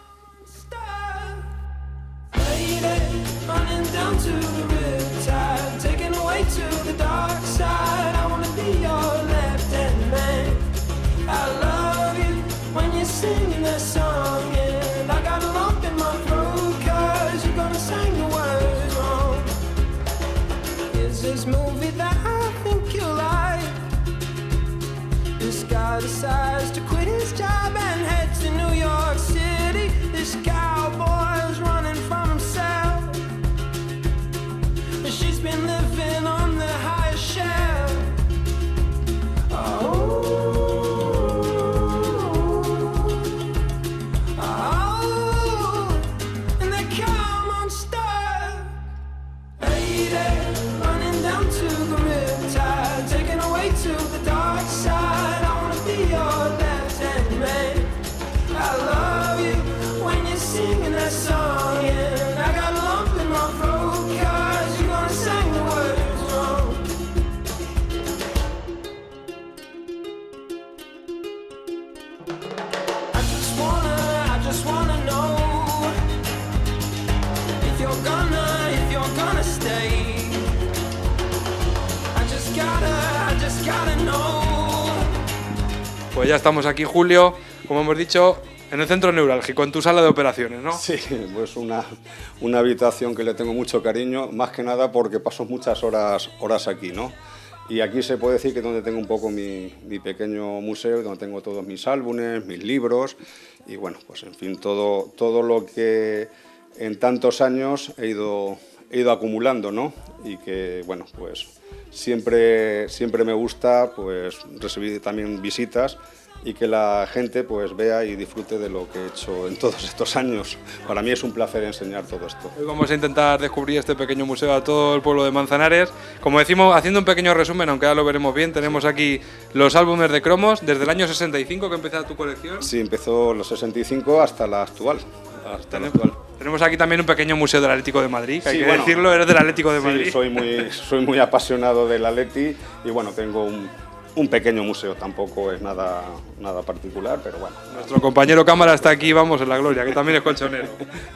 This movie that I think you like. This guy decides to quit his job and heads to New York City. This cowboy's running from himself. She's been living on the highest shelf. And they come on star. Hey there, running down to the riptide, taken away to the dark side. I wanna be your left-hand man. I love you when you're singing that song, and I got a lump in my throat 'cause you're gonna sing the words wrong. I just wanna know if you're gonna stay. I just gotta know. Pues ya estamos aquí, Julio, como hemos dicho, en el centro neurálgico, en tu sala de operaciones, ¿no? Sí, pues una habitación que le tengo mucho cariño, más que nada porque paso muchas horas aquí, ¿no? Y aquí se puede decir que es donde tengo un poco mi pequeño museo, donde tengo todos mis álbumes, mis libros y bueno, pues en fin, todo lo que en tantos años he ido acumulando, ¿no? Y que bueno, pues siempre me gusta pues recibir también visitas y que la gente pues vea y disfrute de lo que he hecho en todos estos años. Para mí es un placer enseñar todo esto. Hoy vamos a intentar descubrir este pequeño museo a todo el pueblo de Manzanares. Como decimos, haciendo un pequeño resumen, aunque ahora lo veremos bien, tenemos aquí los álbumes de cromos desde el año 65 que empezó tu colección. Sí, empezó los 65 hasta la actual. Tenemos aquí también un pequeño museo del Atlético de Madrid, que Sí, hay que bueno, decirlo, eres del Atlético de Sí, Madrid. soy muy apasionado del Atleti y bueno, tengo un pequeño museo, tampoco es nada particular, pero bueno. Nuestro compañero cámara está aquí, vamos, en la gloria, que también es colchonero.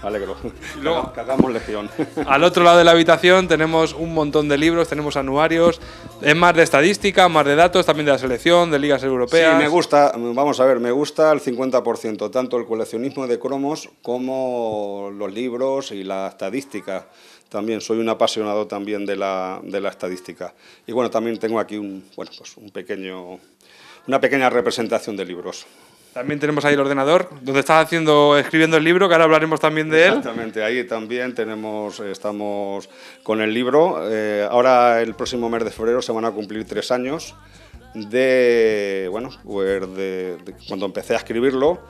Me alegro. luego- Que hagamos legión. Al otro lado de la habitación tenemos un montón de libros, tenemos anuarios, es más de estadística, más de datos, también de la selección, de ligas Sí, europeas. me gusta, vamos a ver, me gusta el 50%, tanto el coleccionismo de cromos como los libros y la estadística. También soy un apasionado también de la estadística. Y bueno, también tengo aquí una pequeña representación de libros. También tenemos ahí el ordenador, donde estás escribiendo el libro, que ahora hablaremos también de él. Exactamente, ahí también estamos con el libro. Ahora el próximo mes de febrero se van a cumplir 3 años de cuando empecé a escribirlo,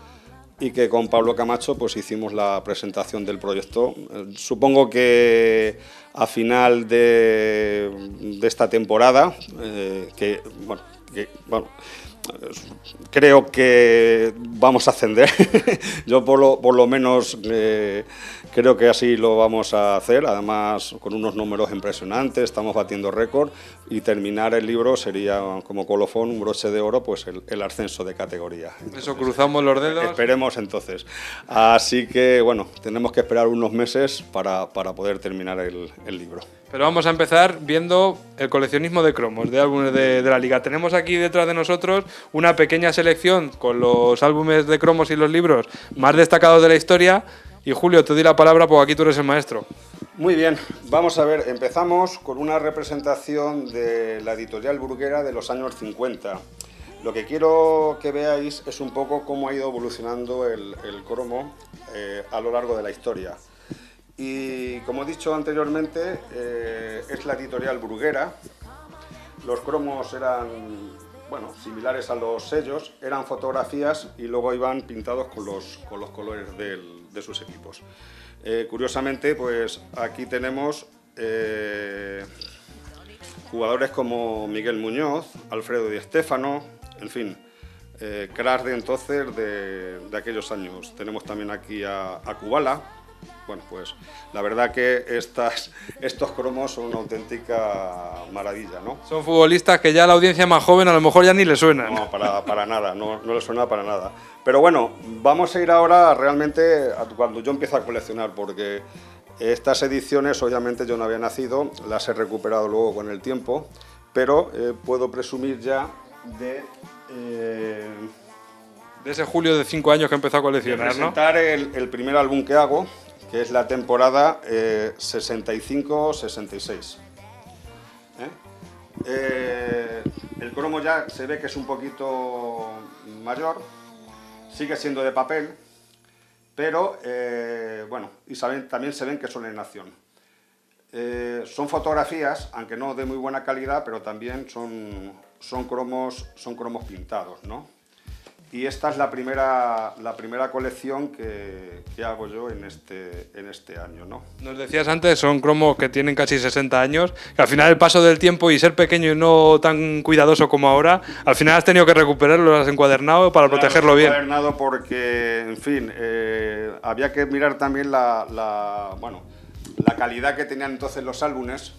y que con Pablo Camacho pues hicimos la presentación del proyecto. Supongo que a final de esta temporada, creo que vamos a ascender. Yo por lo menos creo que así lo vamos a hacer, además con unos números impresionantes, estamos batiendo récord, y terminar el libro sería como colofón, un broche de oro, pues el ascenso de categoría. Eso, cruzamos los dedos. Esperemos entonces. Así que bueno, tenemos que esperar unos meses para poder terminar el libro. Pero vamos a empezar viendo el coleccionismo de cromos, de álbumes de la Liga. Tenemos aquí detrás de nosotros una pequeña selección con los álbumes de cromos y los libros más destacados de la historia. Y Julio, te doy la palabra porque aquí tú eres el maestro. Muy bien, vamos a ver, empezamos con una representación de la editorial Bruguera de los años 50. Lo que quiero que veáis es un poco cómo ha ido evolucionando el cromo a lo largo de la historia. Y como he dicho anteriormente, es la editorial Bruguera. Los cromos eran similares a los sellos, eran fotografías y luego iban pintados con los colores de sus equipos. Curiosamente, pues aquí tenemos jugadores como Miguel Muñoz, Alfredo Di Stéfano, en fin, cracks de entonces de aquellos años. Tenemos también aquí a Kubala. Bueno, pues la verdad que estos cromos son una auténtica maravilla, ¿no? Son futbolistas que ya a la audiencia más joven a lo mejor ya ni le suenan. No, para nada, no le suena para nada. Pero bueno, vamos a ir ahora realmente a cuando yo empiezo a coleccionar, porque estas ediciones obviamente yo no había nacido, las he recuperado luego con el tiempo, pero puedo presumir ya de ese Julio de 5 años que empezó a coleccionar, ¿no? presentar el primer álbum que hago, que es la temporada 65-66. El cromo ya se ve que es un poquito mayor, sigue siendo de papel, pero también se ven que son en acción. Son fotografías, aunque no de muy buena calidad, pero también son cromos pintados, ¿no? Y esta es la primera colección que hago yo en este año, ¿no? Nos decías antes, son cromos que tienen casi 60 años, que al final el paso del tiempo y ser pequeño y no tan cuidadoso como ahora, al final has tenido que recuperarlo, lo has encuadernado para protegerlo bien. Encuadernado porque, en fin, había que mirar también la calidad que tenían entonces los álbumes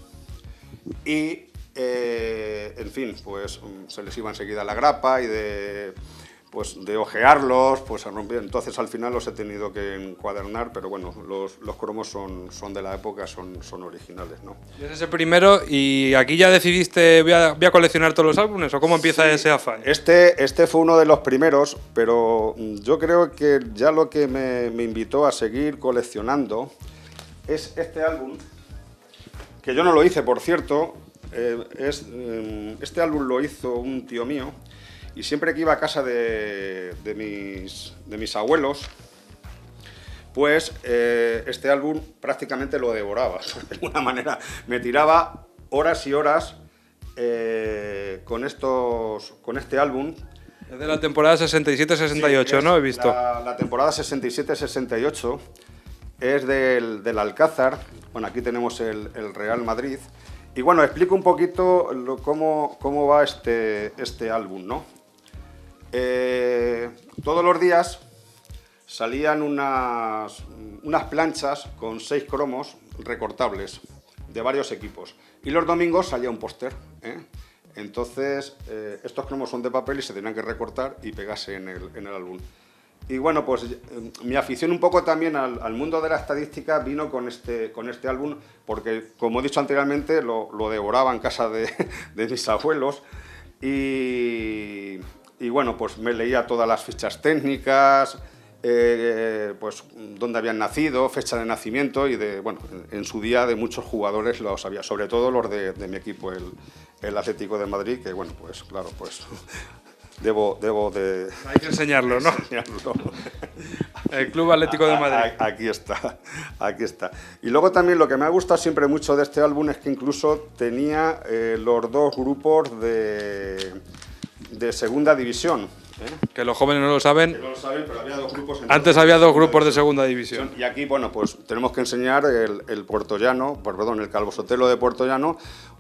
y, en fin, pues se les iba enseguida la grapa y de ojearlos, pues entonces al final los he tenido que encuadernar, pero bueno, los cromos son de la época, son originales, ¿no? Y ese es el primero, y aquí ya decidiste, voy a coleccionar todos los álbumes, ¿o cómo empieza ese afán? Este fue uno de los primeros, pero yo creo que ya lo que me invitó a seguir coleccionando es este álbum, que yo no lo hice, por cierto, este álbum lo hizo un tío mío. Y siempre que iba a casa de mis abuelos, pues este álbum prácticamente lo devoraba. De alguna manera me tiraba horas y horas con este álbum, Es de la temporada 67-68, Sí, ¿no? He visto. La temporada 67-68 es del Alcázar. Bueno, aquí tenemos el Real Madrid. Y bueno, explico un poquito cómo va este álbum, ¿no? Todos los días salían unas planchas con 6 cromos recortables de varios equipos. Y los domingos salía un póster, ¿eh? Entonces, estos cromos son de papel y se tenían que recortar y pegarse en el álbum. Y bueno, pues mi afición un poco también al mundo de la estadística vino con este álbum, porque como he dicho anteriormente, lo devoraba en casa de mis abuelos y bueno, pues me leía todas las fichas técnicas, pues dónde habían nacido, fecha de nacimiento y bueno, en su día de muchos jugadores lo sabía, sobre todo los de mi equipo, el Atlético de Madrid, que bueno, pues claro, pues debo de... Hay que enseñarlo, ¿no? enseñarlo. El Club Atlético de Madrid. Aquí está. Y luego también lo que me ha gustado siempre mucho de este álbum es que incluso tenía los 2 grupos de segunda división. Que los jóvenes no lo saben. Que no lo saben, pero había 2 grupos. Antes había 2 grupos de segunda división. Y aquí, bueno, pues tenemos que enseñar el Puertollano, perdón, el Calvo Sotelo de Puertollano,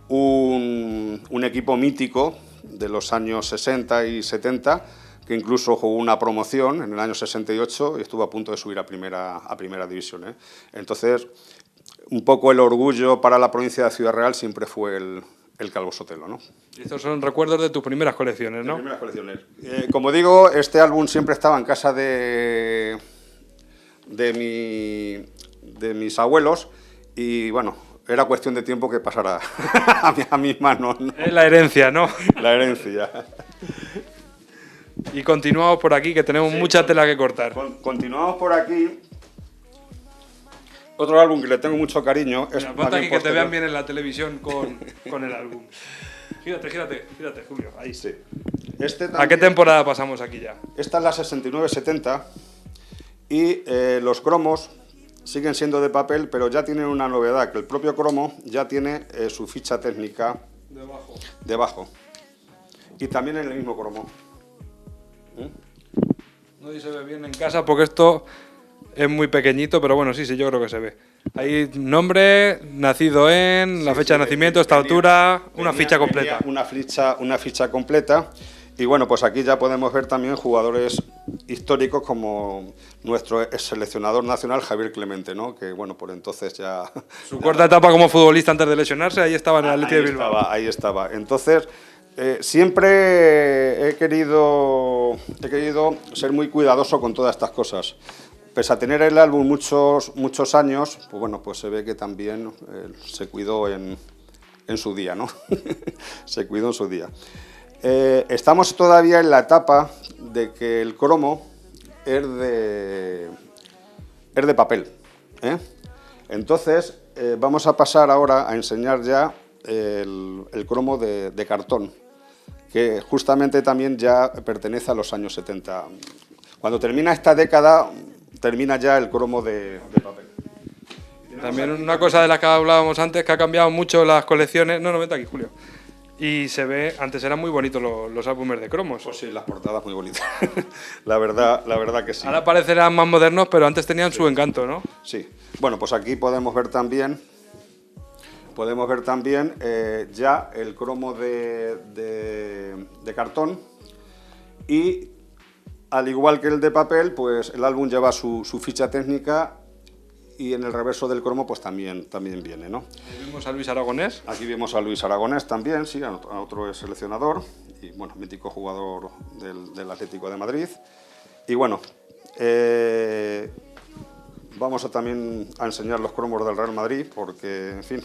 un equipo mítico de los años 60 y 70, que incluso jugó una promoción en el año 68 y estuvo a punto de subir a primera división, ¿eh? Entonces, un poco el orgullo para la provincia de Ciudad Real siempre fue el Calvo Sotelo, ¿no? Y estos son recuerdos de tus primeras colecciones, ¿no? De primeras colecciones. Como digo, este álbum siempre estaba en casa de mis abuelos y bueno, era cuestión de tiempo que pasara a mis manos, ¿no? Es la herencia, ¿no? La herencia. Y continuamos por aquí, que tenemos mucha tela que cortar. Continuamos por aquí. Otro álbum que le tengo mucho cariño es... Mira, ponte aquí que te vean bien en la televisión con el álbum. Gírate, Julio, ahí. Sí. Este ¿A qué también, temporada pasamos aquí ya? esta es la 69-70 y los cromos siguen siendo de papel, pero ya tienen una novedad, que el propio cromo ya tiene su ficha técnica debajo. Y también en el mismo cromo. No sé si se ve bien en casa porque esto es muy pequeñito, pero bueno, sí, yo creo que se ve. Hay nombre, nacido en, la fecha de nacimiento, esta altura, una ficha completa. Una ficha completa. Y bueno, pues aquí ya podemos ver también jugadores históricos como nuestro seleccionador nacional Javier Clemente, ¿no? Que bueno, por entonces ya... Su corta etapa como futbolista antes de lesionarse, ahí estaba en el Athletic de Bilbao. Ahí estaba. Entonces, siempre he querido ser muy cuidadoso con todas estas cosas. Pese a tener el álbum muchos años, pues bueno, pues se ve que también se cuidó en su día, ¿no? Se cuidó en su día. Estamos todavía en la etapa de que el cromo es de papel, ¿eh? Entonces, vamos a pasar ahora a enseñar ya el cromo de cartón, que justamente también ya pertenece a los años 70. Cuando termina esta década, termina ya el cromo de papel. También una cosa de la que hablábamos antes, que ha cambiado mucho las colecciones... No, vete aquí, Julio. Y se ve, antes eran muy bonitos los álbumes de cromos. Pues sí, las portadas muy bonitas. la verdad que sí. Ahora parecerán más modernos, pero antes tenían su encanto, ¿no? Sí. Bueno, pues aquí podemos ver también ya el cromo de cartón y al igual que el de papel, pues el álbum lleva su ficha técnica y en el reverso del cromo pues también viene, ¿no? Ahí vemos a Luis Aragonés. Aquí vemos a Luis Aragonés también, sí, a otro seleccionador y bueno, mítico jugador del Atlético de Madrid. Y bueno, vamos también a enseñar los cromos del Real Madrid porque, en fin...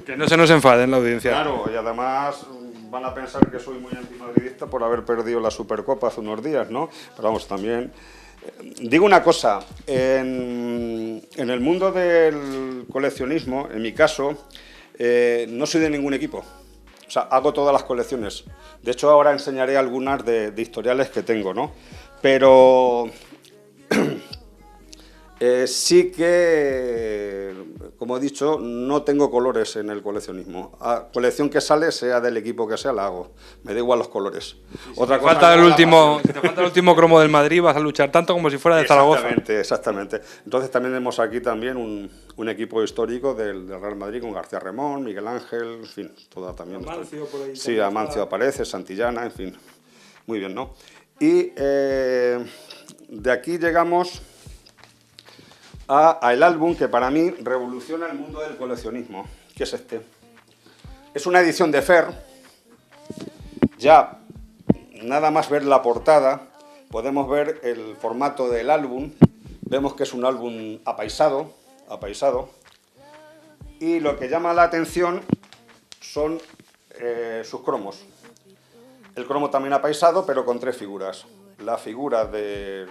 Que no se nos enfaden la audiencia. Claro, y además van a pensar que soy muy antimadridista por haber perdido la Supercopa hace unos días, ¿no? Pero vamos, también... Digo una cosa, en el mundo del coleccionismo, en mi caso, no soy de ningún equipo. O sea, hago todas las colecciones. De hecho, ahora enseñaré algunas de historiales que tengo, ¿no? Pero Sí que, como he dicho, no tengo colores en el coleccionismo. A colección que sale, sea del equipo que sea, la hago. Me da igual los colores. Otra cosa Falta es el la último, pasión. si te falta el último cromo del Madrid, vas a luchar tanto como si fuera de Zaragoza. Exactamente, exactamente. Entonces también tenemos aquí también un equipo histórico del Real Madrid con García Remón, Miguel Ángel, en fin, toda también. Amancio por ahí Sí, también Amancio está. aparece, Santillana, en fin. Muy bien, ¿no? Y de aquí llegamos a el álbum que para mí revoluciona el mundo del coleccionismo, que es este. Es una edición de Fer. Ya, nada más ver la portada, podemos ver el formato del álbum. Vemos que es un álbum apaisado. Y lo que llama la atención son sus cromos. El cromo también apaisado, pero con 3 figuras. La figura del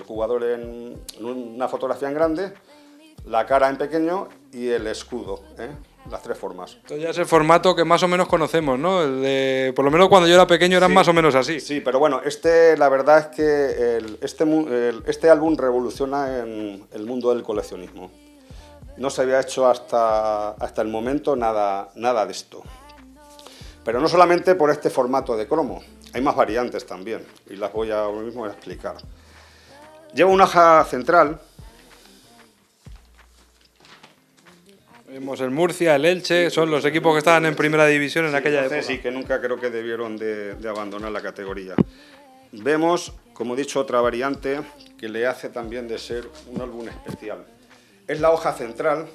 jugador en una fotografía en grande, la cara en pequeño y el escudo, las 3 formas. Entonces ya es el formato que más o menos conocemos, ¿no? El de, por lo menos cuando yo era pequeño eran Sí, más o menos así. Sí, pero bueno, la verdad es que este álbum revoluciona en el mundo del coleccionismo. No se había hecho hasta el momento nada de esto. Pero no solamente por este formato de cromo, hay más variantes también, y las voy ahora mismo a explicar. Lleva una hoja central. Vemos el Murcia, el Elche, son los equipos que estaban en primera división en aquella Entonces, época. sí, que nunca creo que debieron de abandonar la categoría. Vemos, como he dicho, otra variante que le hace también de ser un álbum especial. Es la hoja central,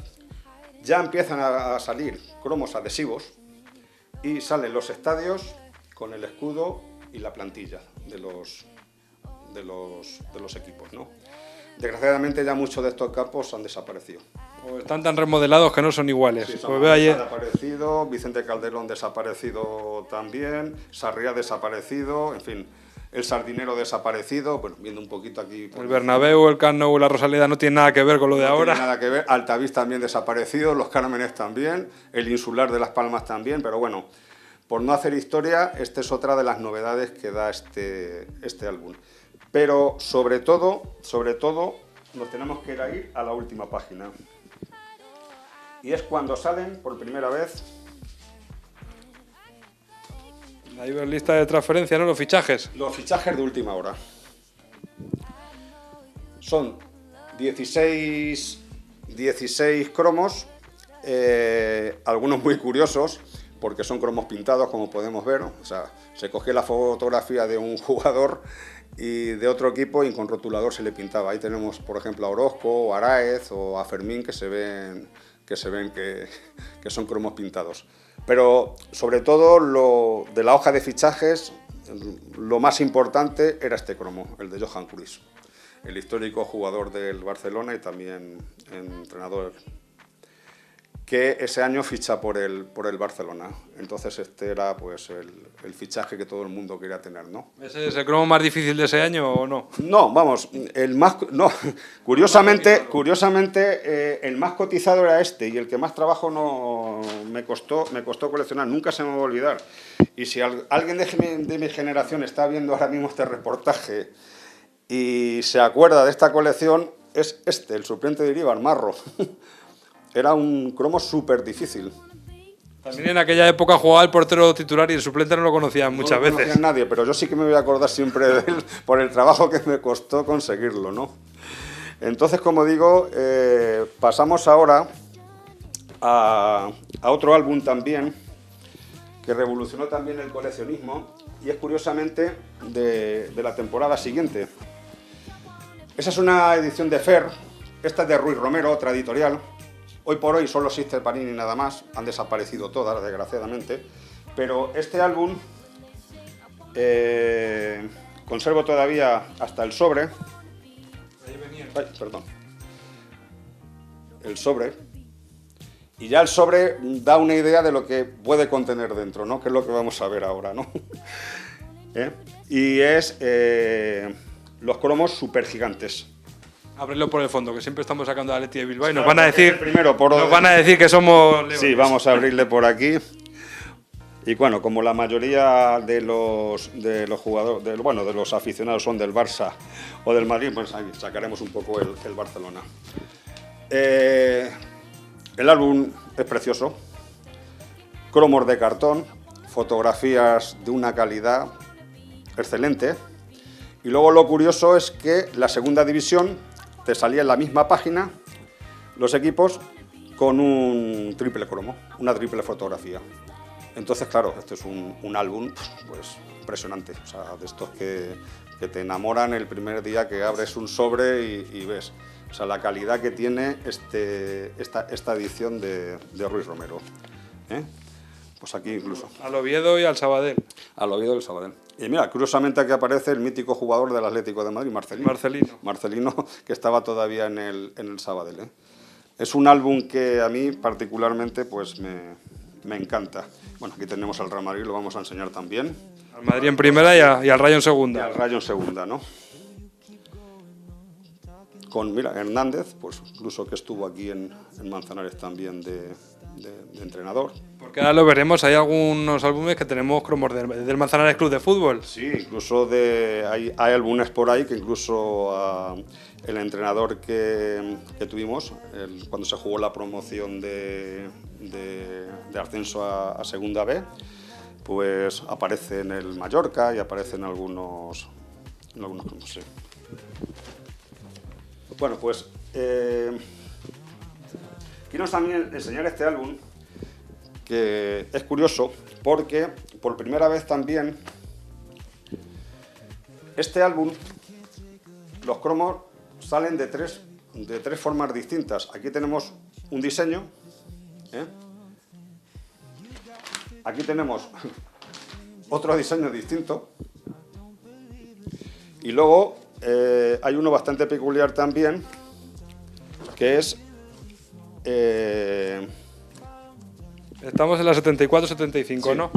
ya empiezan a salir cromos adhesivos y salen los estadios con el escudo y la plantilla de los equipos, ¿no? Desgraciadamente ya muchos de estos campos han desaparecido. O están tan remodelados que no son iguales. Sí, Pues San veo Mamés ayer, ha desaparecido, Vicente Calderón desaparecido también, Sarriá desaparecido, en fin, el Sardinero desaparecido, bueno, viendo un poquito aquí... el Bernabéu, el Camp Nou, la Rosaleda no tiene nada que ver con lo de No ahora. tiene nada que ver, Altavís también desaparecido, los Cármenes también, el Insular de Las Palmas también, pero bueno, por no hacer historia, esta es otra de las novedades que da este álbum. Pero sobre todo, nos tenemos que ir a la última página. Y es cuando salen por primera vez... Ahí ves lista de transferencia, ¿no? Los fichajes. Los fichajes de última hora. Son 16 cromos, algunos muy curiosos, porque son cromos pintados, como podemos ver. O sea, se cogía la fotografía de un jugador y de otro equipo y con rotulador se le pintaba. Ahí tenemos, por ejemplo, a Orozco, o a Araez o a Fermín, que se ven que son cromos pintados. Pero sobre todo lo de la hoja de fichajes, lo más importante era este cromo, el de Johan Cruyff, el histórico jugador del Barcelona y también entrenador, que ese año ficha por el Barcelona. Entonces este era pues el fichaje que todo el mundo quería tener, ¿no? ¿Ese es el cromo más difícil de ese año o no? No, vamos, curiosamente, el más cotizado era este y el que más trabajo me costó coleccionar, nunca se me va a olvidar. Y si alguien de mi generación está viendo ahora mismo este reportaje y se acuerda de esta colección, es este, el suplente de Iríbar, Marro. Era un cromo súper difícil. También en aquella época jugaba el portero titular y el suplente no lo conocían muchas No lo veces. conocía nadie, pero yo sí que me voy a acordar siempre de él por el trabajo que me costó conseguirlo, ¿no? Entonces, como digo, pasamos ahora a otro álbum también que revolucionó también el coleccionismo y es curiosamente de la temporada siguiente. Esa es una edición de Fer, esta es de Ruiz Romero, otra editorial. Hoy por hoy solo existe Panini y nada más, han desaparecido todas, desgraciadamente, pero este álbum conservo todavía hasta el sobre. Ay, perdón. El sobre. Y ya el sobre da una idea de lo que puede contener dentro, ¿no? Que es lo que vamos a ver ahora, ¿no? Y es los cromos super gigantes. Ábrelo por el fondo, que siempre estamos sacando a Atleti de Bilbao y nos Claro, van a decir, el primero, por nos orden. van a decir que somos leones. Sí, vamos a abrirle por aquí. Y bueno, como la mayoría de los jugadores, de los aficionados son del Barça o del Madrid, pues ahí sacaremos un poco el Barcelona. El álbum es precioso, cromos de cartón, fotografías de una calidad excelente. Y luego lo curioso es que la segunda división te salía en la misma página los equipos con un triple cromo, una triple fotografía. Entonces, claro, esto es un álbum pues impresionante, o sea, de estos que te enamoran el primer día que abres un sobre y ves. O sea, la calidad que tiene esta edición de Ruiz Romero. Pues aquí incluso. Al Oviedo y al Sabadell. Al Oviedo y al Sabadell. Y mira, curiosamente aquí aparece el mítico jugador del Atlético de Madrid, Marcelino. Marcelino, que estaba todavía en el Sabadell. Es un álbum que a mí particularmente pues me encanta. Bueno, aquí tenemos al Real Madrid, lo vamos a enseñar también. Al Madrid en primera y al Rayo en Y segunda. al Rayo en segunda, ¿no? Con, mira, Hernández, pues incluso que estuvo aquí en Manzanares también de entrenador. Porque ahora lo veremos, hay algunos álbumes que tenemos cromos del Manzanares Club de Fútbol. Sí, incluso hay álbumes por ahí que incluso el entrenador que tuvimos, cuando se jugó la promoción de ascenso a Segunda B, pues aparece en el Mallorca y aparece en algunos cromos, sí. Bueno, pues quiero también enseñar este álbum, que es curioso porque por primera vez también este álbum, los cromos salen de tres formas distintas. Aquí tenemos un diseño, aquí tenemos otro diseño distinto y luego hay uno bastante peculiar también, que es Estamos en la 74-75, sí, ¿no?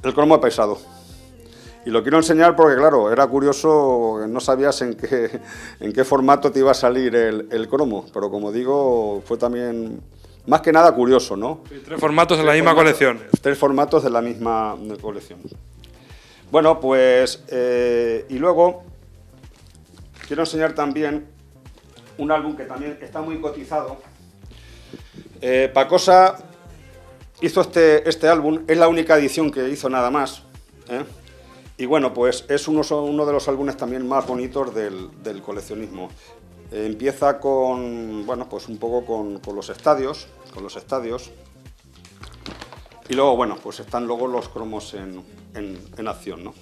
el cromo pesado. Y lo quiero enseñar porque, claro, era curioso, no sabías en qué formato te iba a salir el cromo, pero como digo, fue también, más que nada, curioso, ¿no? Sí, 3 formatos en la misma colección. 3 formatos de la misma colección. Bueno, pues, y luego quiero enseñar también un álbum que también está muy cotizado. Pacosa hizo este álbum, es la única edición que hizo nada más, y bueno, pues es uno de los álbumes también más bonitos del coleccionismo. Empieza con, bueno, pues un poco con los estadios, y luego, bueno, pues están luego los cromos en acción, ¿no?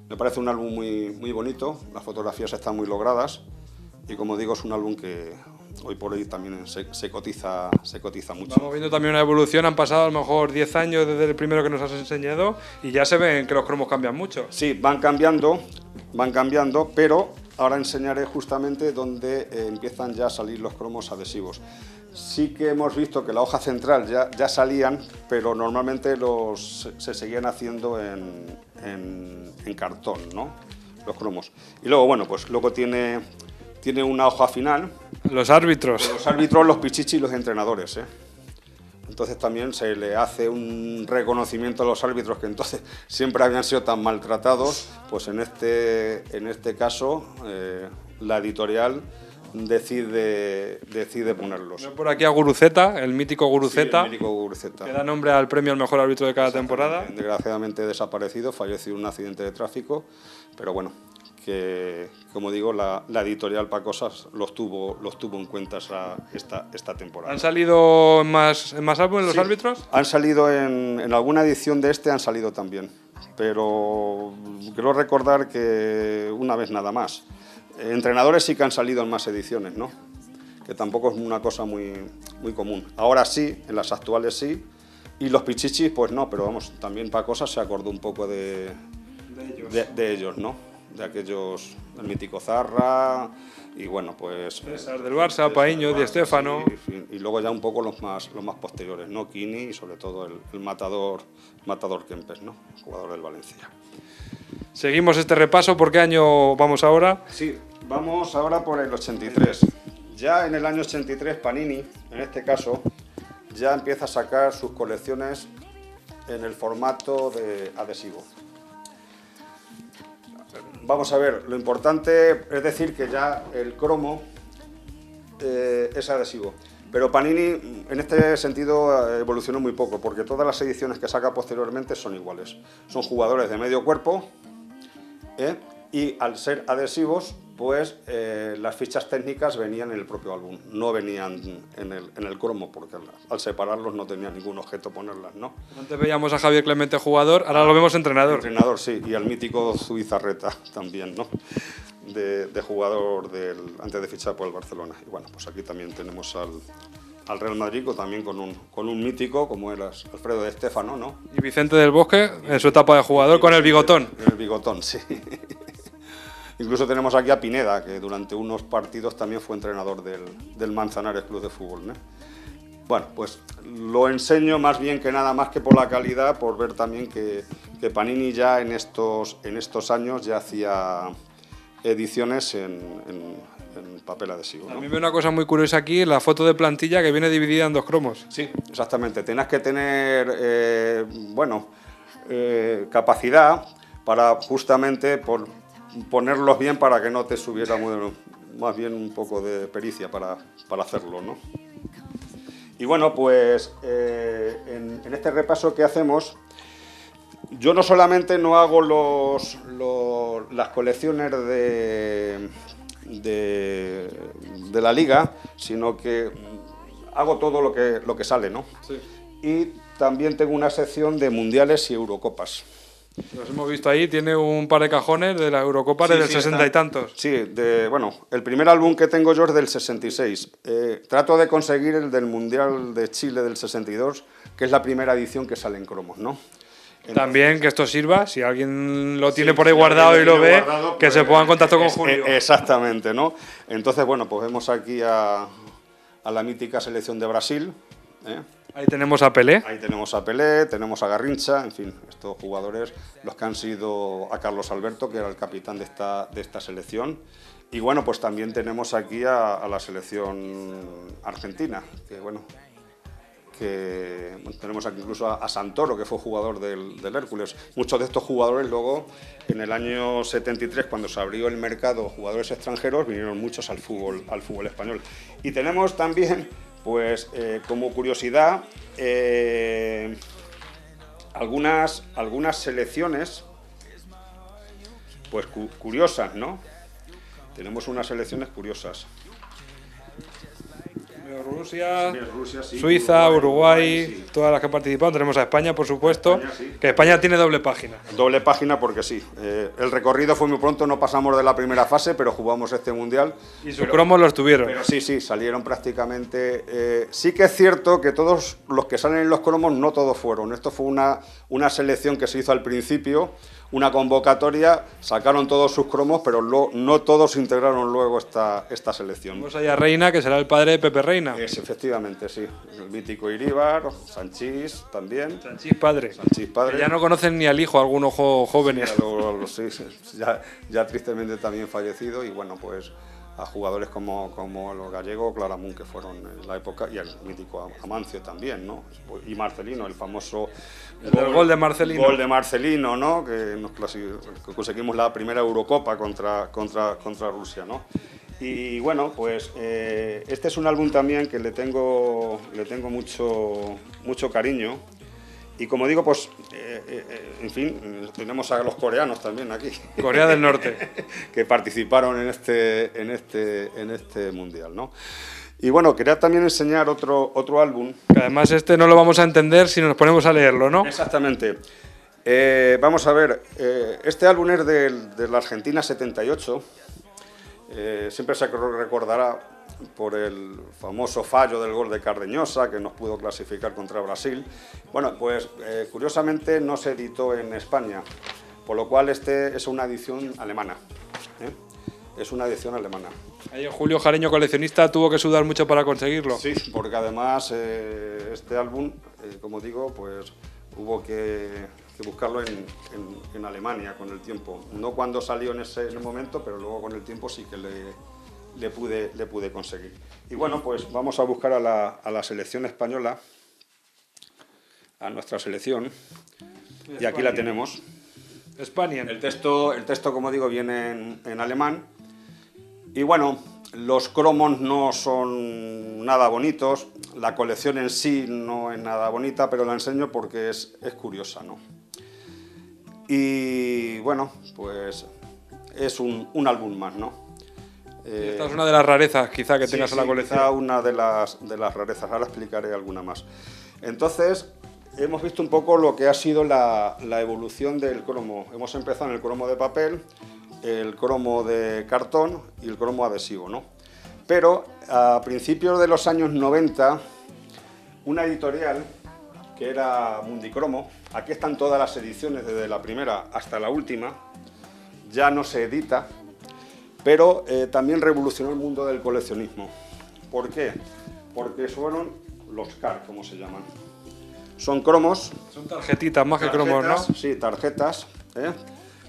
Me parece un álbum muy bonito, las fotografías están muy logradas, y como digo, es un álbum que hoy por hoy también se cotiza mucho. Vamos viendo también una evolución, han pasado a lo mejor 10 años desde el primero que nos has enseñado y ya se ven que los cromos cambian mucho. Sí, van cambiando, pero ahora enseñaré justamente donde empiezan ya a salir los cromos adhesivos. Sí que hemos visto que la hoja central ya salían, pero normalmente se seguían haciendo en cartón, ¿no? Los cromos. Y luego, bueno, pues luego tiene una hoja final. Los árbitros. Los árbitros, los pichichis y los entrenadores, Entonces también se le hace un reconocimiento a los árbitros que entonces siempre habían sido tan maltratados, pues en este caso la editorial decide ponerlos. Por aquí a Guruceta, el mítico Guruceta, Sí, el mítico Guruceta, que da nombre al premio al mejor árbitro de cada temporada. Desgraciadamente desaparecido, falleció en un accidente de tráfico, pero bueno, que como digo, la editorial Pacosas los tuvo en cuenta esta temporada. ¿Han salido en más álbumes los árbitros? Han salido en alguna edición de han salido también, pero quiero recordar que una vez nada más. Entrenadores sí que han salido en más ediciones, ¿no? Que tampoco es una cosa muy común. Ahora sí, en las actuales sí, y los pichichis pues no, pero vamos, también Pacosas se acordó un poco de ellos, ¿no? De aquellos, el mítico Zarra, y bueno, pues... César del Barça, Paíño, Di Stéfano... Y luego ya un poco los más posteriores, ¿no? Kini y sobre todo el matador Kempes, ¿no? Jugador del Valencia. Seguimos este repaso, ¿por qué año vamos ahora? Sí, vamos ahora por el 83. Ya en el año 83 Panini, en este caso, ya empieza a sacar sus colecciones en el formato de adhesivo. Vamos a ver, lo importante es decir que ya el cromo es adhesivo. Pero Panini en este sentido evolucionó muy poco, porque todas las ediciones que saca posteriormente son iguales. Son jugadores de medio cuerpo, y al ser adhesivos, pues las fichas técnicas venían en el propio álbum, no venían en el cromo, porque al separarlos no tenía ningún objeto ponerlas, ¿no? Antes veíamos a Javier Clemente jugador, ahora lo vemos entrenador. Entrenador, sí, y al mítico Zubizarreta también, ¿no? De jugador antes de fichar por el Barcelona. Y bueno, pues aquí también tenemos al Real Madrid, también con un mítico como era Alfredo de Stéfano, ¿no? Y Vicente del Bosque en su etapa de jugador con el bigotón. El bigotón, sí. Incluso tenemos aquí a Pineda, que durante unos partidos también fue entrenador del Manzanares Club de Fútbol, ¿no? Bueno, pues lo enseño más bien que nada más que por la calidad, por ver también que Panini ya en estos años ya hacía ediciones en papel adhesivo, ¿no? A mí me ve una cosa muy curiosa aquí, la foto de plantilla que viene dividida en 2 cromos. Sí, exactamente. Tenías que tener, capacidad para justamente ponerlos bien para que no te subiera más bien un poco de pericia para hacerlo, ¿no? Y bueno, pues en este repaso que hacemos, yo no solamente no hago las colecciones de la liga, sino que hago todo lo que sale, ¿no? Sí. Y también tengo una sección de mundiales y Eurocopas. Los hemos visto ahí, tiene un par de cajones de la Eurocopa del 60 y tantos. Sí, el primer álbum que tengo yo es del 66. Trato de conseguir el del Mundial de Chile del 62, que es la primera edición que sale en cromos, ¿no? Entonces, también que esto sirva, si alguien lo tiene por ahí guardado y lo ve, que pues, se ponga en contacto con Julio. Exactamente, ¿no? Entonces, bueno, pues vemos aquí a la mítica selección de Brasil, ¿eh? Ahí tenemos a Pelé. Ahí tenemos a Pelé, tenemos a Garrincha, en fin, estos jugadores, los que han sido a Carlos Alberto, que era el capitán de esta selección. Y bueno, pues también tenemos aquí a la selección argentina, que tenemos aquí incluso a Santoro, que fue jugador del Hércules. Muchos de estos jugadores luego, en el año 73, cuando se abrió el mercado jugadores extranjeros, vinieron muchos al fútbol español. Y tenemos también, pues como curiosidad, algunas selecciones pues curiosas, ¿no? Tenemos unas selecciones curiosas. Rusia, Sí, Suiza, Uruguay, sí. todas las que participan. Tenemos a España, por supuesto, España, sí. que España tiene doble página. Doble página porque sí. El recorrido fue muy pronto, no pasamos de la primera fase, pero jugamos este mundial. Y sus cromos los tuvieron. Pero sí, salieron prácticamente. Sí que es cierto que todos los que salen en los cromos no todos fueron. Esto fue una selección que se hizo al principio, una convocatoria, sacaron todos sus cromos, pero no todos integraron luego esta selección. Tenemos ahí a Reina, que será el padre de Pepe Reina. Efectivamente, sí. El mítico Iríbar, Sanchís también. Sanchís padre. Que ya no conocen ni al hijo, algunos jóvenes. Sí, ya tristemente también fallecido, y bueno, pues a jugadores como los gallegos, Claramunt, que fueron en la época, y al mítico Amancio también, ¿no? Y Marcelino, el famoso gol de Marcelino. Gol de Marcelino, ¿no? Que conseguimos la primera Eurocopa contra Rusia, ¿no? Y bueno, pues este es un álbum también que le tengo mucho cariño. Y como digo, pues, en fin, tenemos a los coreanos también aquí. Corea del Norte. Que participaron en este mundial, ¿no? Y bueno, quería también enseñar otro álbum. Que además este no lo vamos a entender si nos ponemos a leerlo, ¿no? Exactamente. Vamos a ver, este álbum es de la Argentina 78. Siempre se recordará por el famoso fallo del gol de Cardeñosa, que nos pudo clasificar contra Brasil. Bueno, pues curiosamente no se editó en España, por lo cual este es una edición alemana. Es una edición alemana. Ahí Julio Jareño, coleccionista, tuvo que sudar mucho para conseguirlo. Sí, porque además este álbum, como digo, pues hubo que buscarlo en Alemania con el tiempo. No cuando salió en ese momento, pero luego con el tiempo sí que le pude conseguir. Y bueno, pues vamos a buscar a la selección española. a nuestra selección. Y aquí la tenemos. España. El texto, como digo, viene en alemán. Y bueno, los cromos no son nada bonitos, la colección en sí no es nada bonita, pero la enseño porque es curiosa, ¿no? Y bueno, pues es un álbum más, ¿no? Esta es una de las rarezas, quizá, que tengas en la colección. Quizá una de las rarezas, ahora explicaré alguna más. Entonces, hemos visto un poco lo que ha sido la evolución del cromo. Hemos empezado en el cromo de papel, el cromo de cartón y el cromo adhesivo, ¿no? Pero a principios de los años 90, una editorial que era Mundicromo, aquí están todas las ediciones desde la primera hasta la última, ya no se edita, pero también revolucionó el mundo del coleccionismo. ¿Por qué? Porque fueron los CAR, como se llaman. Son cromos. Son tarjetitas más que cromos, ¿no? Sí, tarjetas,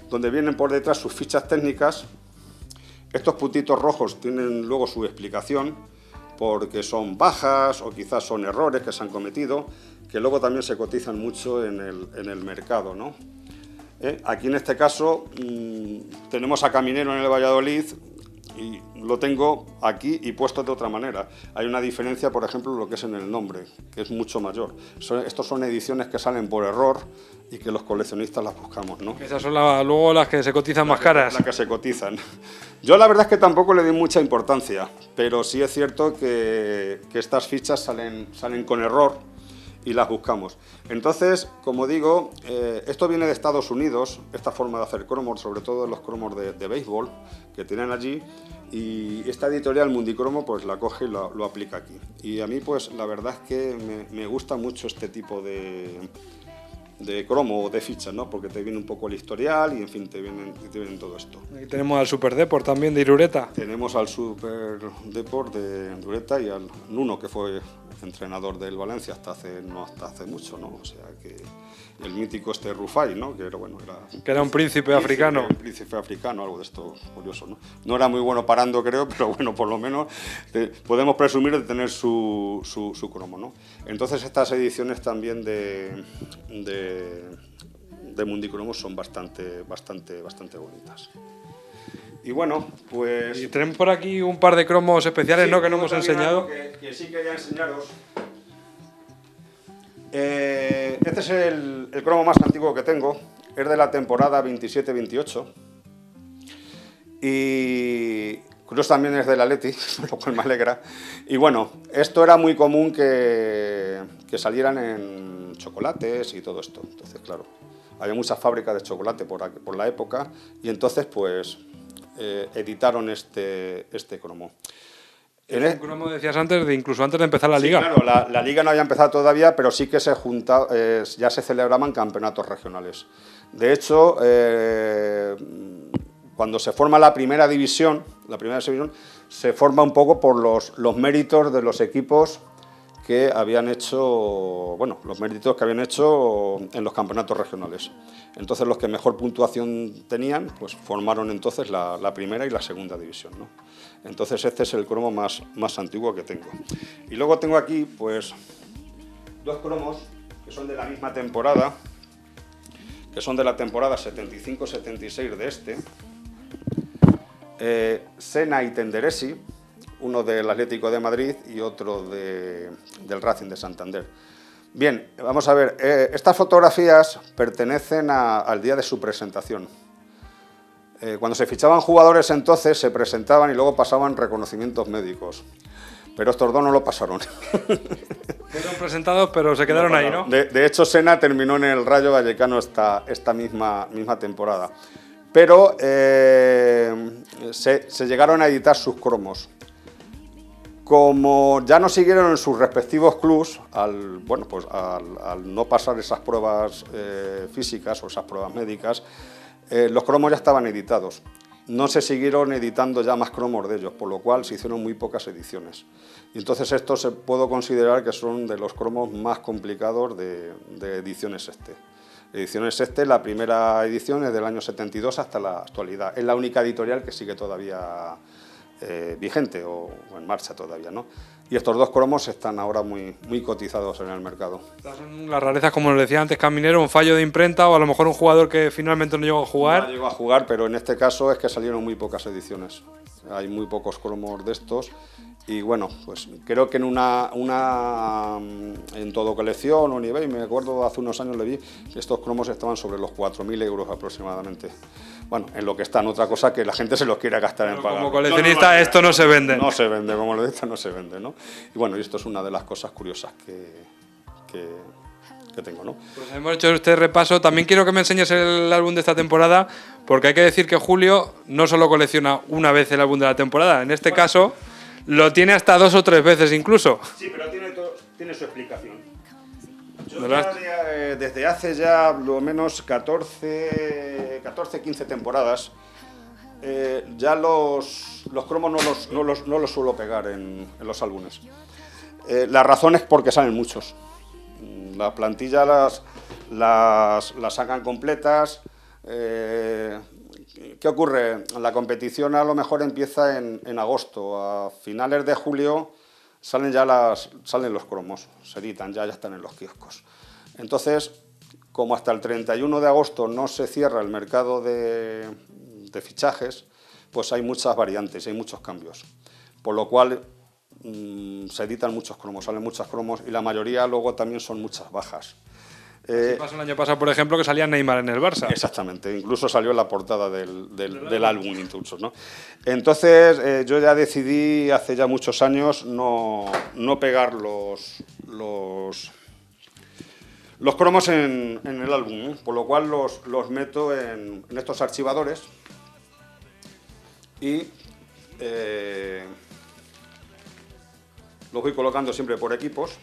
donde vienen por detrás sus fichas técnicas. Estos puntitos rojos tienen luego su explicación, porque son bajas o quizás son errores que se han cometido, que luego también se cotizan mucho en el mercado, ¿no? Aquí en este caso tenemos a Caminero en el Valladolid y lo tengo aquí y puesto de otra manera. Hay una diferencia, por ejemplo, lo que es en el nombre, que es mucho mayor. Estos son ediciones que salen por error y que los coleccionistas las buscamos, ¿no? Esas son luego las que se cotizan más caras. Las que se cotizan. Yo la verdad es que tampoco le doy mucha importancia, pero sí es cierto que estas fichas salen con error y las buscamos. Entonces, como digo, esto viene de Estados Unidos, esta forma de hacer cromos, sobre todo los cromos de béisbol que tienen allí, y esta editorial Mundicromo pues la coge y lo aplica aquí. Y a mí pues la verdad es que me gusta mucho este tipo de cromo o de fichas, ¿no? Porque te viene un poco el historial y en fin, te vienen todo esto. Aquí tenemos al Super Deport también de Irureta. Tenemos al Super Deport de Irureta y al Nuno, que fue entrenador del Valencia no hasta hace mucho, ¿no? O sea que el mítico Rufai, ¿no? Que era un príncipe africano. Un príncipe africano, algo de esto curioso, ¿no? No era muy bueno parando, creo, pero bueno, por lo menos podemos presumir de tener su cromo, ¿no? Entonces estas ediciones también de Mundicromo son bastante bonitas. Y bueno, pues... Y tenemos por aquí un par de cromos especiales, sí, ¿no? Que no hemos enseñado. Que sí quería enseñaros. Este es el cromo más antiguo que tengo. Es de la temporada 27-28. Y Cruz también es del Atleti, lo cual me alegra. Y bueno, esto era muy común que salieran en chocolates y todo esto. Entonces, claro, había muchas fábricas de chocolate por la época y entonces, pues... editaron este cromo. Un cromo, decías antes, incluso antes de empezar la liga. Claro, la liga no había empezado todavía, pero sí que ya se celebraban campeonatos regionales. De hecho, cuando se forma la primera división, se forma un poco por los méritos de los equipos que habían hecho, bueno, los méritos que habían hecho en los campeonatos regionales. Entonces los que mejor puntuación tenían, pues formaron entonces la primera y la segunda división, ¿no? Entonces este es el cromo más antiguo que tengo. Y luego tengo aquí, pues, dos cromos que son de la misma temporada, que son de la temporada 75-76 de este. Sena y Tenderesi, uno del Atlético de Madrid y otro del Racing de Santander. Bien, vamos a ver, estas fotografías pertenecen al día de su presentación. Cuando se fichaban jugadores entonces se presentaban y luego pasaban reconocimientos médicos, pero estos dos no lo pasaron. Fueron presentados pero se quedaron ahí, ¿no? De hecho, Sena terminó en el Rayo Vallecano esta misma temporada, pero se llegaron a editar sus cromos. Como ya no siguieron en sus respectivos clubs, al no pasar esas pruebas físicas o esas pruebas médicas, los cromos ya estaban editados. No se siguieron editando ya más cromos de ellos, por lo cual se hicieron muy pocas ediciones. Y entonces estos puedo considerar que son de los cromos más complicados de ediciones la primera edición es del año 72 hasta la actualidad. Es la única editorial que sigue todavía vigente o en marcha todavía, ¿no? y estos dos cromos están ahora muy cotizados en el mercado. Estas son las rarezas, como nos decía antes Caminero, un fallo de imprenta o a lo mejor un jugador que finalmente no llegó a jugar. No llegó a jugar, pero en este caso es que salieron muy pocas ediciones. Hay muy pocos cromos de estos y bueno, pues creo que en Todo Colección o en eBay, me acuerdo hace unos años le vi, que estos cromos estaban sobre los 4.000 euros aproximadamente. Bueno, en lo que están, otra cosa que la gente se los quiere gastar en pagar. Como coleccionista esto no se vende. No se vende, como lo he dicho, no se vende, ¿no? Y bueno, y esto es una de las cosas curiosas que tengo, ¿no? Pues hemos hecho este repaso. También quiero que me enseñes el álbum de esta temporada, porque hay que decir que Julio no solo colecciona una vez el álbum de la temporada, en este caso lo tiene hasta 2 o 3 veces incluso. Sí, pero tiene su explicación. Yo ¿Verdad? desde hace ya lo menos 14, 15 temporadas, ya los cromos no los suelo pegar en los álbumes. La razón es porque salen muchos. La plantilla las sacan completas. ¿Qué ocurre? La competición a lo mejor empieza en agosto. A finales de julio salen los cromos, se editan, ya están en los kioscos. Entonces, como hasta el 31 de agosto no se cierra el mercado de fichajes, pues hay muchas variantes, hay muchos cambios. Por lo cual se editan muchos cromos, salen muchos cromos y la mayoría luego también son muchas bajas. Así pasó el año pasado, por ejemplo, que salía Neymar en el Barça. Exactamente, incluso salió en la portada del álbum incluso, ¿no? Entonces yo ya decidí hace ya muchos años no pegar los cromos en el álbum, ¿no? Por lo cual los meto en estos archivadores y los voy colocando siempre por equipos.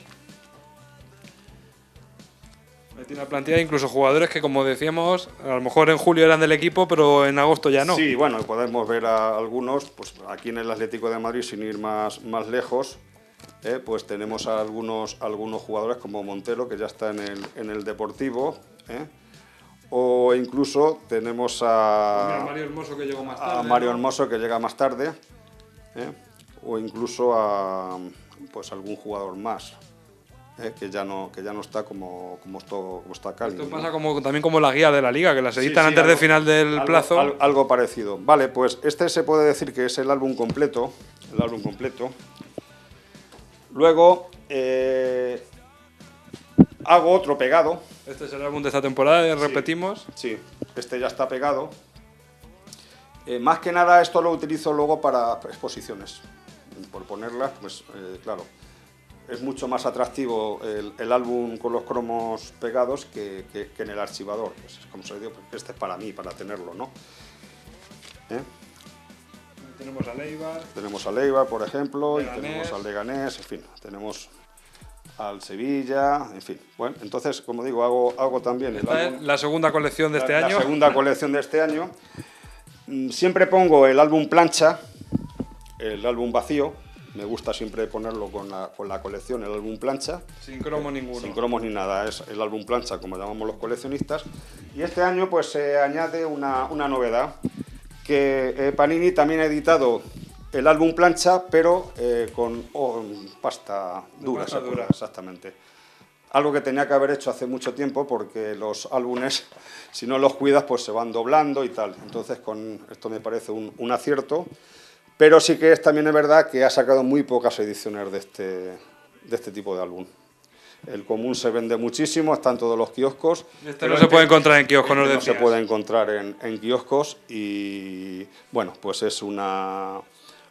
Tiene la plantilla, incluso jugadores que, como decíamos, a lo mejor en julio eran del equipo, pero en agosto ya no. Sí, bueno, podemos ver a algunos, pues aquí en el Atlético de Madrid, sin ir más lejos, pues tenemos a algunos jugadores como Montero, que ya está en el Deportivo, o incluso tenemos a Mario Hermoso, que llegó más tarde. A Mario Hermoso, que llega más tarde, o incluso a pues algún jugador más. Que ya no está como está Cali. Esto pasa también como la guía de la liga, que las editan Sí, antes de final del plazo. Algo parecido. Vale, pues este se puede decir que es el álbum completo. Luego hago otro pegado. Este es el álbum de esta temporada, repetimos. Sí, este ya está pegado. Más que nada esto lo utilizo luego para exposiciones. Por ponerlas, pues claro. Es mucho más atractivo el álbum con los cromos pegados que en el archivador. Pues es como se dice, porque este es para mí, para tenerlo, ¿no? Tenemos a Leibar, por ejemplo, Leganés. Y tenemos al Leganés, en fin, tenemos al Sevilla, en fin. Bueno, entonces, como digo, hago también el Esta álbum. es la segunda colección de este año. La segunda colección de este año. Siempre pongo el álbum plancha, el álbum vacío. Me gusta siempre ponerlo con la colección, el álbum plancha. Sin cromo ninguno. Sin cromos ni nada, es el álbum plancha, como llamamos los coleccionistas. Y este año pues se añade una novedad, que Panini también ha editado el álbum plancha, pero con pasta dura. Pasta dura. Exactamente. Algo que tenía que haber hecho hace mucho tiempo, porque los álbumes, si no los cuidas, pues se van doblando y tal. Entonces con esto me parece un acierto. Pero sí que también es verdad que ha sacado muy pocas ediciones de este tipo de álbum. El común se vende muchísimo, está en todos los kioscos. Este no se puede encontrar en kioscos, nos no decías. se puede encontrar en kioscos y bueno, pues es una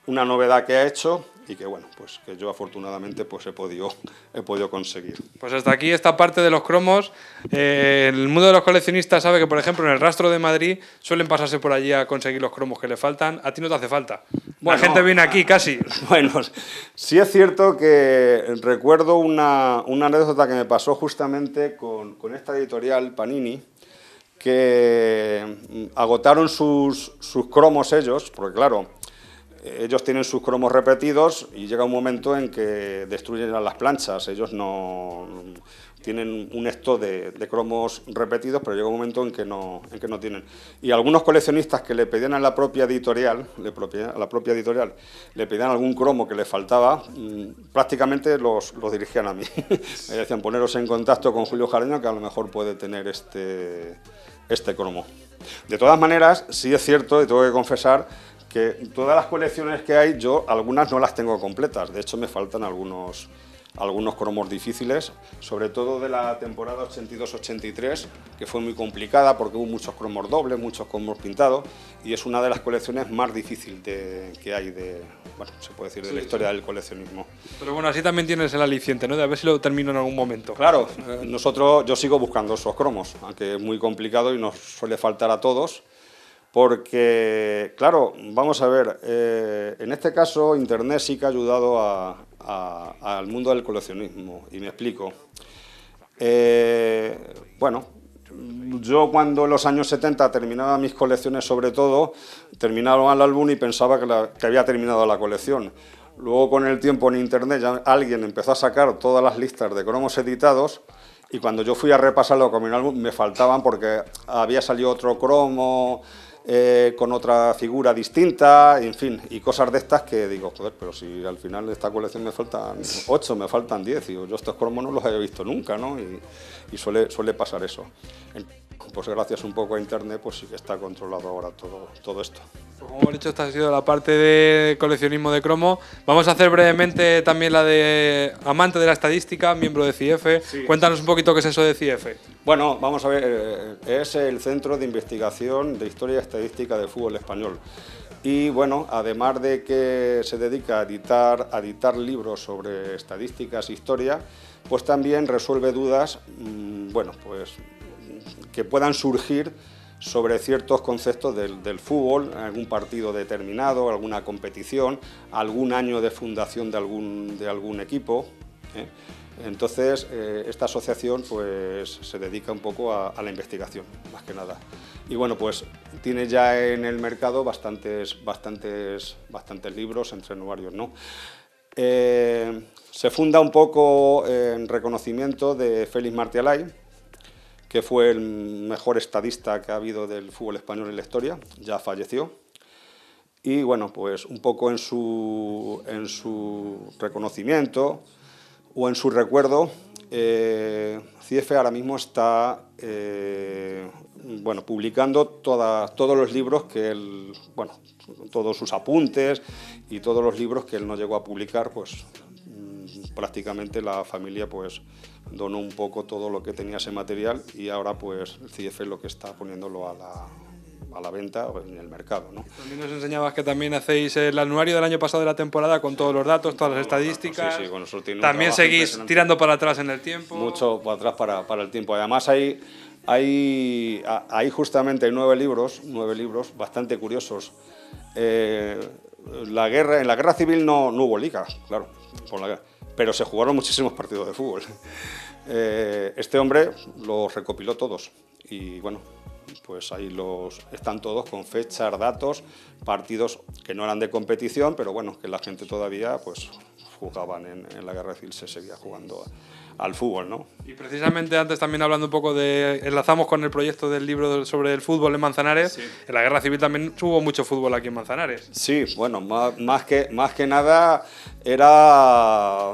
novedad que ha hecho y que bueno, pues que yo afortunadamente pues he podido conseguir. Pues hasta aquí esta parte de los cromos. El mundo de los coleccionistas sabe que, por ejemplo, en el Rastro de Madrid suelen pasarse por allí a conseguir los cromos que le faltan. A ti no te hace falta. Bueno, la gente viene aquí casi. Bueno, sí es cierto que recuerdo una anécdota que me pasó justamente con esta editorial Panini, que agotaron sus cromos ellos, porque claro, ellos tienen sus cromos repetidos y llega un momento en que destruyen las planchas. Ellos no tienen un stock de cromos repetidos, pero llega un momento en que no tienen. Y algunos coleccionistas que le pedían a la propia editorial, le pedían algún cromo que le faltaba, prácticamente los dirigían a mí. Me decían, poneros en contacto con Julio Jareño, que a lo mejor puede tener este cromo. De todas maneras, sí es cierto, y tengo que confesar, que todas las colecciones que hay, yo algunas no las tengo completas. De hecho, me faltan algunos cromos difíciles, sobre todo de la temporada 82-83, que fue muy complicada porque hubo muchos cromos dobles, muchos cromos pintados, y es una de las colecciones más difíciles que hay bueno, se puede decir, de la historia del coleccionismo. Pero bueno, así también tienes el aliciente, ¿no? De a ver si lo termino en algún momento. Claro, yo sigo buscando esos cromos, aunque es muy complicado y nos suele faltar a todos, porque, claro, vamos a ver, en este caso Internet sí que ha ayudado al mundo del coleccionismo, y me explico. Bueno, yo cuando en los años 70 terminaba mis colecciones, sobre todo, terminaba el álbum y pensaba que había terminado la colección. Luego, con el tiempo en Internet, ya alguien empezó a sacar todas las listas de cromos editados, y cuando yo fui a repasarlo con mi álbum me faltaban porque había salido otro cromo con otra figura distinta, en fin, y cosas de estas que digo, joder, pero si al final de esta colección me faltan 8, me faltan 10, digo, yo estos cromos no los había visto nunca, ¿no? Y suele pasar eso. Pues gracias un poco a Internet, pues sí que está controlado ahora todo esto. Pues como hemos dicho, esta ha sido la parte de coleccionismo de cromo. Vamos a hacer brevemente también la de amante de la estadística, miembro de CIEFE. Sí. Cuéntanos un poquito qué es eso de CIEFE. Bueno, vamos a ver, es el Centro de Investigación de Historia y Estadística del Fútbol Español. Y bueno, además de que se dedica a editar libros sobre estadísticas e historia, pues también resuelve dudas, bueno, pues que puedan surgir sobre ciertos conceptos del fútbol, algún partido determinado, alguna competición, algún año de fundación de algún equipo. Entonces, esta asociación pues se dedica un poco a la investigación, más que nada. Y bueno, pues tiene ya en el mercado bastantes libros, entre varios, ¿no? Se funda un poco en reconocimiento de Félix Martialay, que fue el mejor estadista que ha habido del fútbol español en la historia, ya falleció. Y bueno, pues un poco en su reconocimiento o en su recuerdo, CIEFE ahora mismo está bueno, publicando todos los libros que él, bueno, todos sus apuntes y todos los libros que él no llegó a publicar, pues prácticamente la familia pues donó un poco todo lo que tenía ese material, y ahora pues el CIEFE es lo que está poniéndolo a la venta en el mercado, ¿no? También nos enseñabas que también hacéis el anuario del año pasado de la temporada con todos los datos, todas las estadísticas. Sí, con eso tiene también seguís tirando para atrás en el tiempo. Mucho para atrás para el tiempo. Además hay justamente 9 libros bastante curiosos. En la guerra civil no hubo liga, claro, por la guerra, pero se jugaron muchísimos partidos de fútbol. Este hombre los recopiló todos y bueno, pues ahí están todos con fechas, datos, partidos que no eran de competición, pero bueno, que la gente todavía pues jugaban en la guerra civil, se seguía jugando al fútbol, ¿no? Y precisamente antes también hablando un poco enlazamos con el proyecto del libro sobre el fútbol en Manzanares. Sí. En la guerra civil también hubo mucho fútbol aquí en Manzanares. Sí, bueno, más que nada era,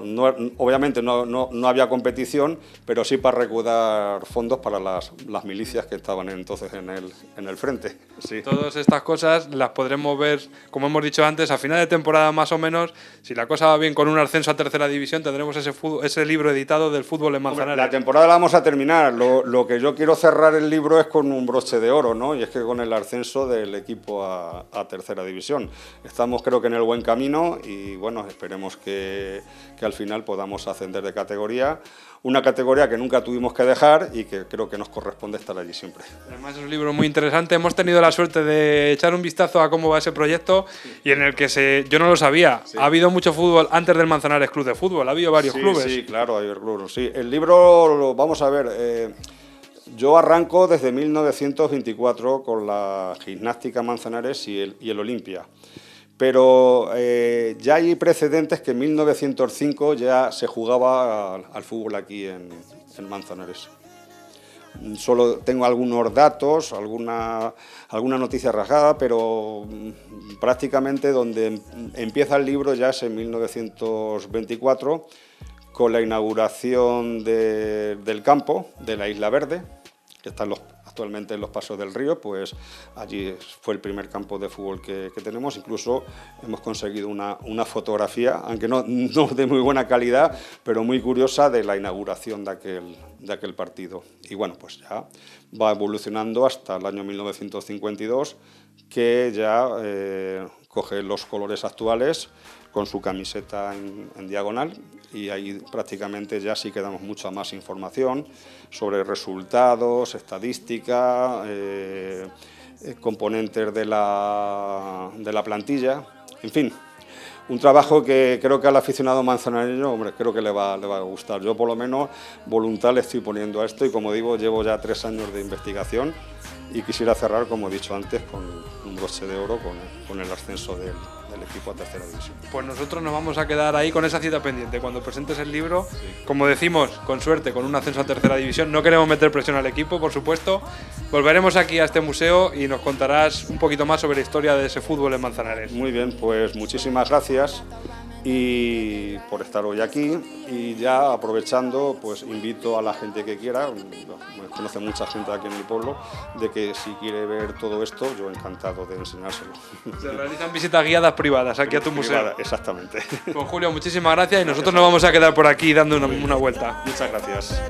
obviamente no había competición, pero sí para recaudar fondos para las milicias que estaban entonces en el frente. Sí. Todas estas cosas las podremos ver, como hemos dicho antes, a final de temporada más o menos. Si la cosa va bien con un ascenso a tercera división, tendremos ese libro editado del fútbol en Manzanares. La temporada la vamos a terminar. Lo que yo quiero cerrar el libro es con un broche de oro, ¿no? Y es que con el ascenso del equipo a tercera división. Estamos, creo que, en el buen camino y bueno, esperemos que al final podamos ascender de categoría. Una categoría que nunca tuvimos que dejar y que creo que nos corresponde estar allí siempre. Además es un libro muy interesante. Hemos tenido la suerte de echar un vistazo a cómo va ese proyecto y en el que yo no lo sabía. Sí. Ha habido mucho fútbol antes del Manzanares Club de Fútbol. Ha habido varios clubes. Sí, claro, hay clubes. Sí. El libro, vamos a ver, yo arranco desde 1924 con la Gimnástica Manzanares y el Olimpia. Pero ya hay precedentes que en 1905 ya se jugaba al fútbol aquí en en Manzanares. Solo tengo algunos datos, alguna noticia rasgada, pero prácticamente donde empieza el libro ya es en 1924, con la inauguración del campo de la Isla Verde, que está actualmente en los Pasos del Río. Pues allí fue el primer campo de fútbol que tenemos. Incluso hemos conseguido una fotografía, aunque no de muy buena calidad, pero muy curiosa, de la inauguración de aquel partido. Y bueno, pues ya va evolucionando hasta el año 1952, que ya coge los colores actuales con su camiseta en diagonal, y ahí prácticamente ya sí que damos mucha más información sobre resultados, estadística, componentes de la plantilla, en fin. Un trabajo que creo que al aficionado manzanareño, hombre, creo que le va a gustar. Yo por lo menos voluntad le estoy poniendo a esto, y como digo, llevo ya 3 años de investigación, y quisiera cerrar, como he dicho antes, con un broche de oro con el ascenso del equipo a tercera división. Pues nosotros nos vamos a quedar ahí con esa cita pendiente. Cuando presentes el libro, como decimos, con suerte, con un ascenso a tercera división, no queremos meter presión al equipo, por supuesto. Volveremos aquí a este museo y nos contarás un poquito más sobre la historia de ese fútbol en Manzanares. Muy bien, pues muchísimas gracias y por estar hoy aquí, y ya aprovechando, pues invito a la gente que quiera, me conoce mucha gente aquí en mi pueblo, de que si quiere ver todo esto, yo encantado de enseñárselo. Se realizan visitas guiadas privadas aquí a tu museo. Exactamente. Pues Julio, muchísimas gracias, y nosotros nos vamos a quedar por aquí dando una vuelta. Muchas gracias.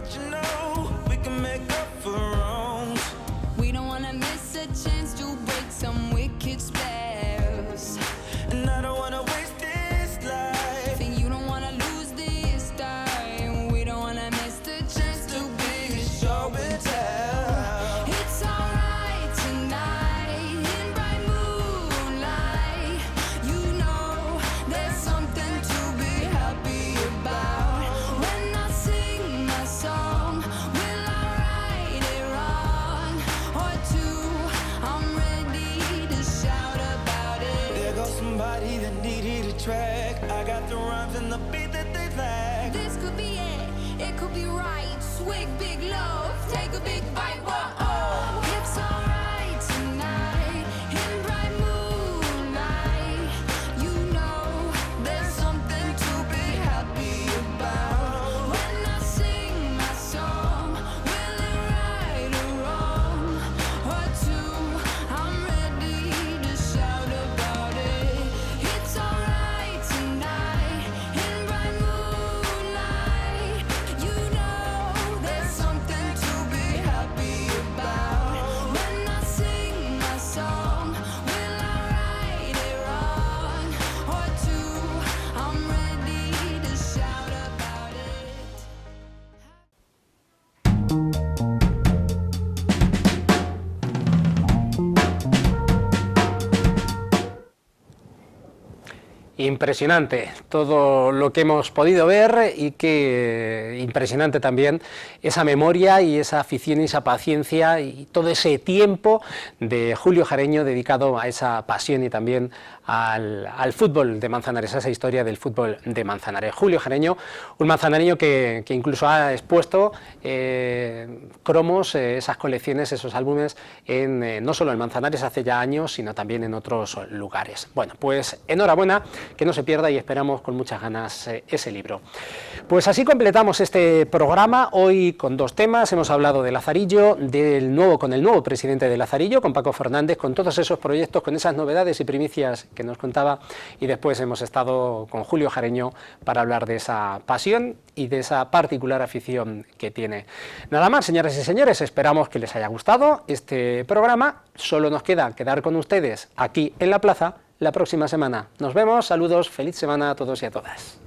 Impresionante todo lo que hemos podido ver, y que impresionante también esa memoria y esa afición y esa paciencia y todo ese tiempo de Julio Jareño dedicado a esa pasión y también al fútbol de Manzanares, a esa historia del fútbol de Manzanares. Julio Jareño, un manzanareño que incluso ha expuesto cromos, esas colecciones, esos álbumes, no solo en Manzanares hace ya años, sino también en otros lugares. Bueno, pues enhorabuena, que no se pierda, y esperamos con muchas ganas ese libro. Pues así completamos este programa, hoy con 2 temas. Hemos hablado de Lazarillo, con el nuevo presidente de Lazarillo, con Paco Fernández, con todos esos proyectos, con esas novedades y primicias que nos contaba, y después hemos estado con Julio Jareño para hablar de esa pasión y de esa particular afición que tiene. Nada más, señoras y señores, esperamos que les haya gustado este programa. Solo nos queda quedar con ustedes aquí en la plaza la próxima semana. Nos vemos, saludos, feliz semana a todos y a todas.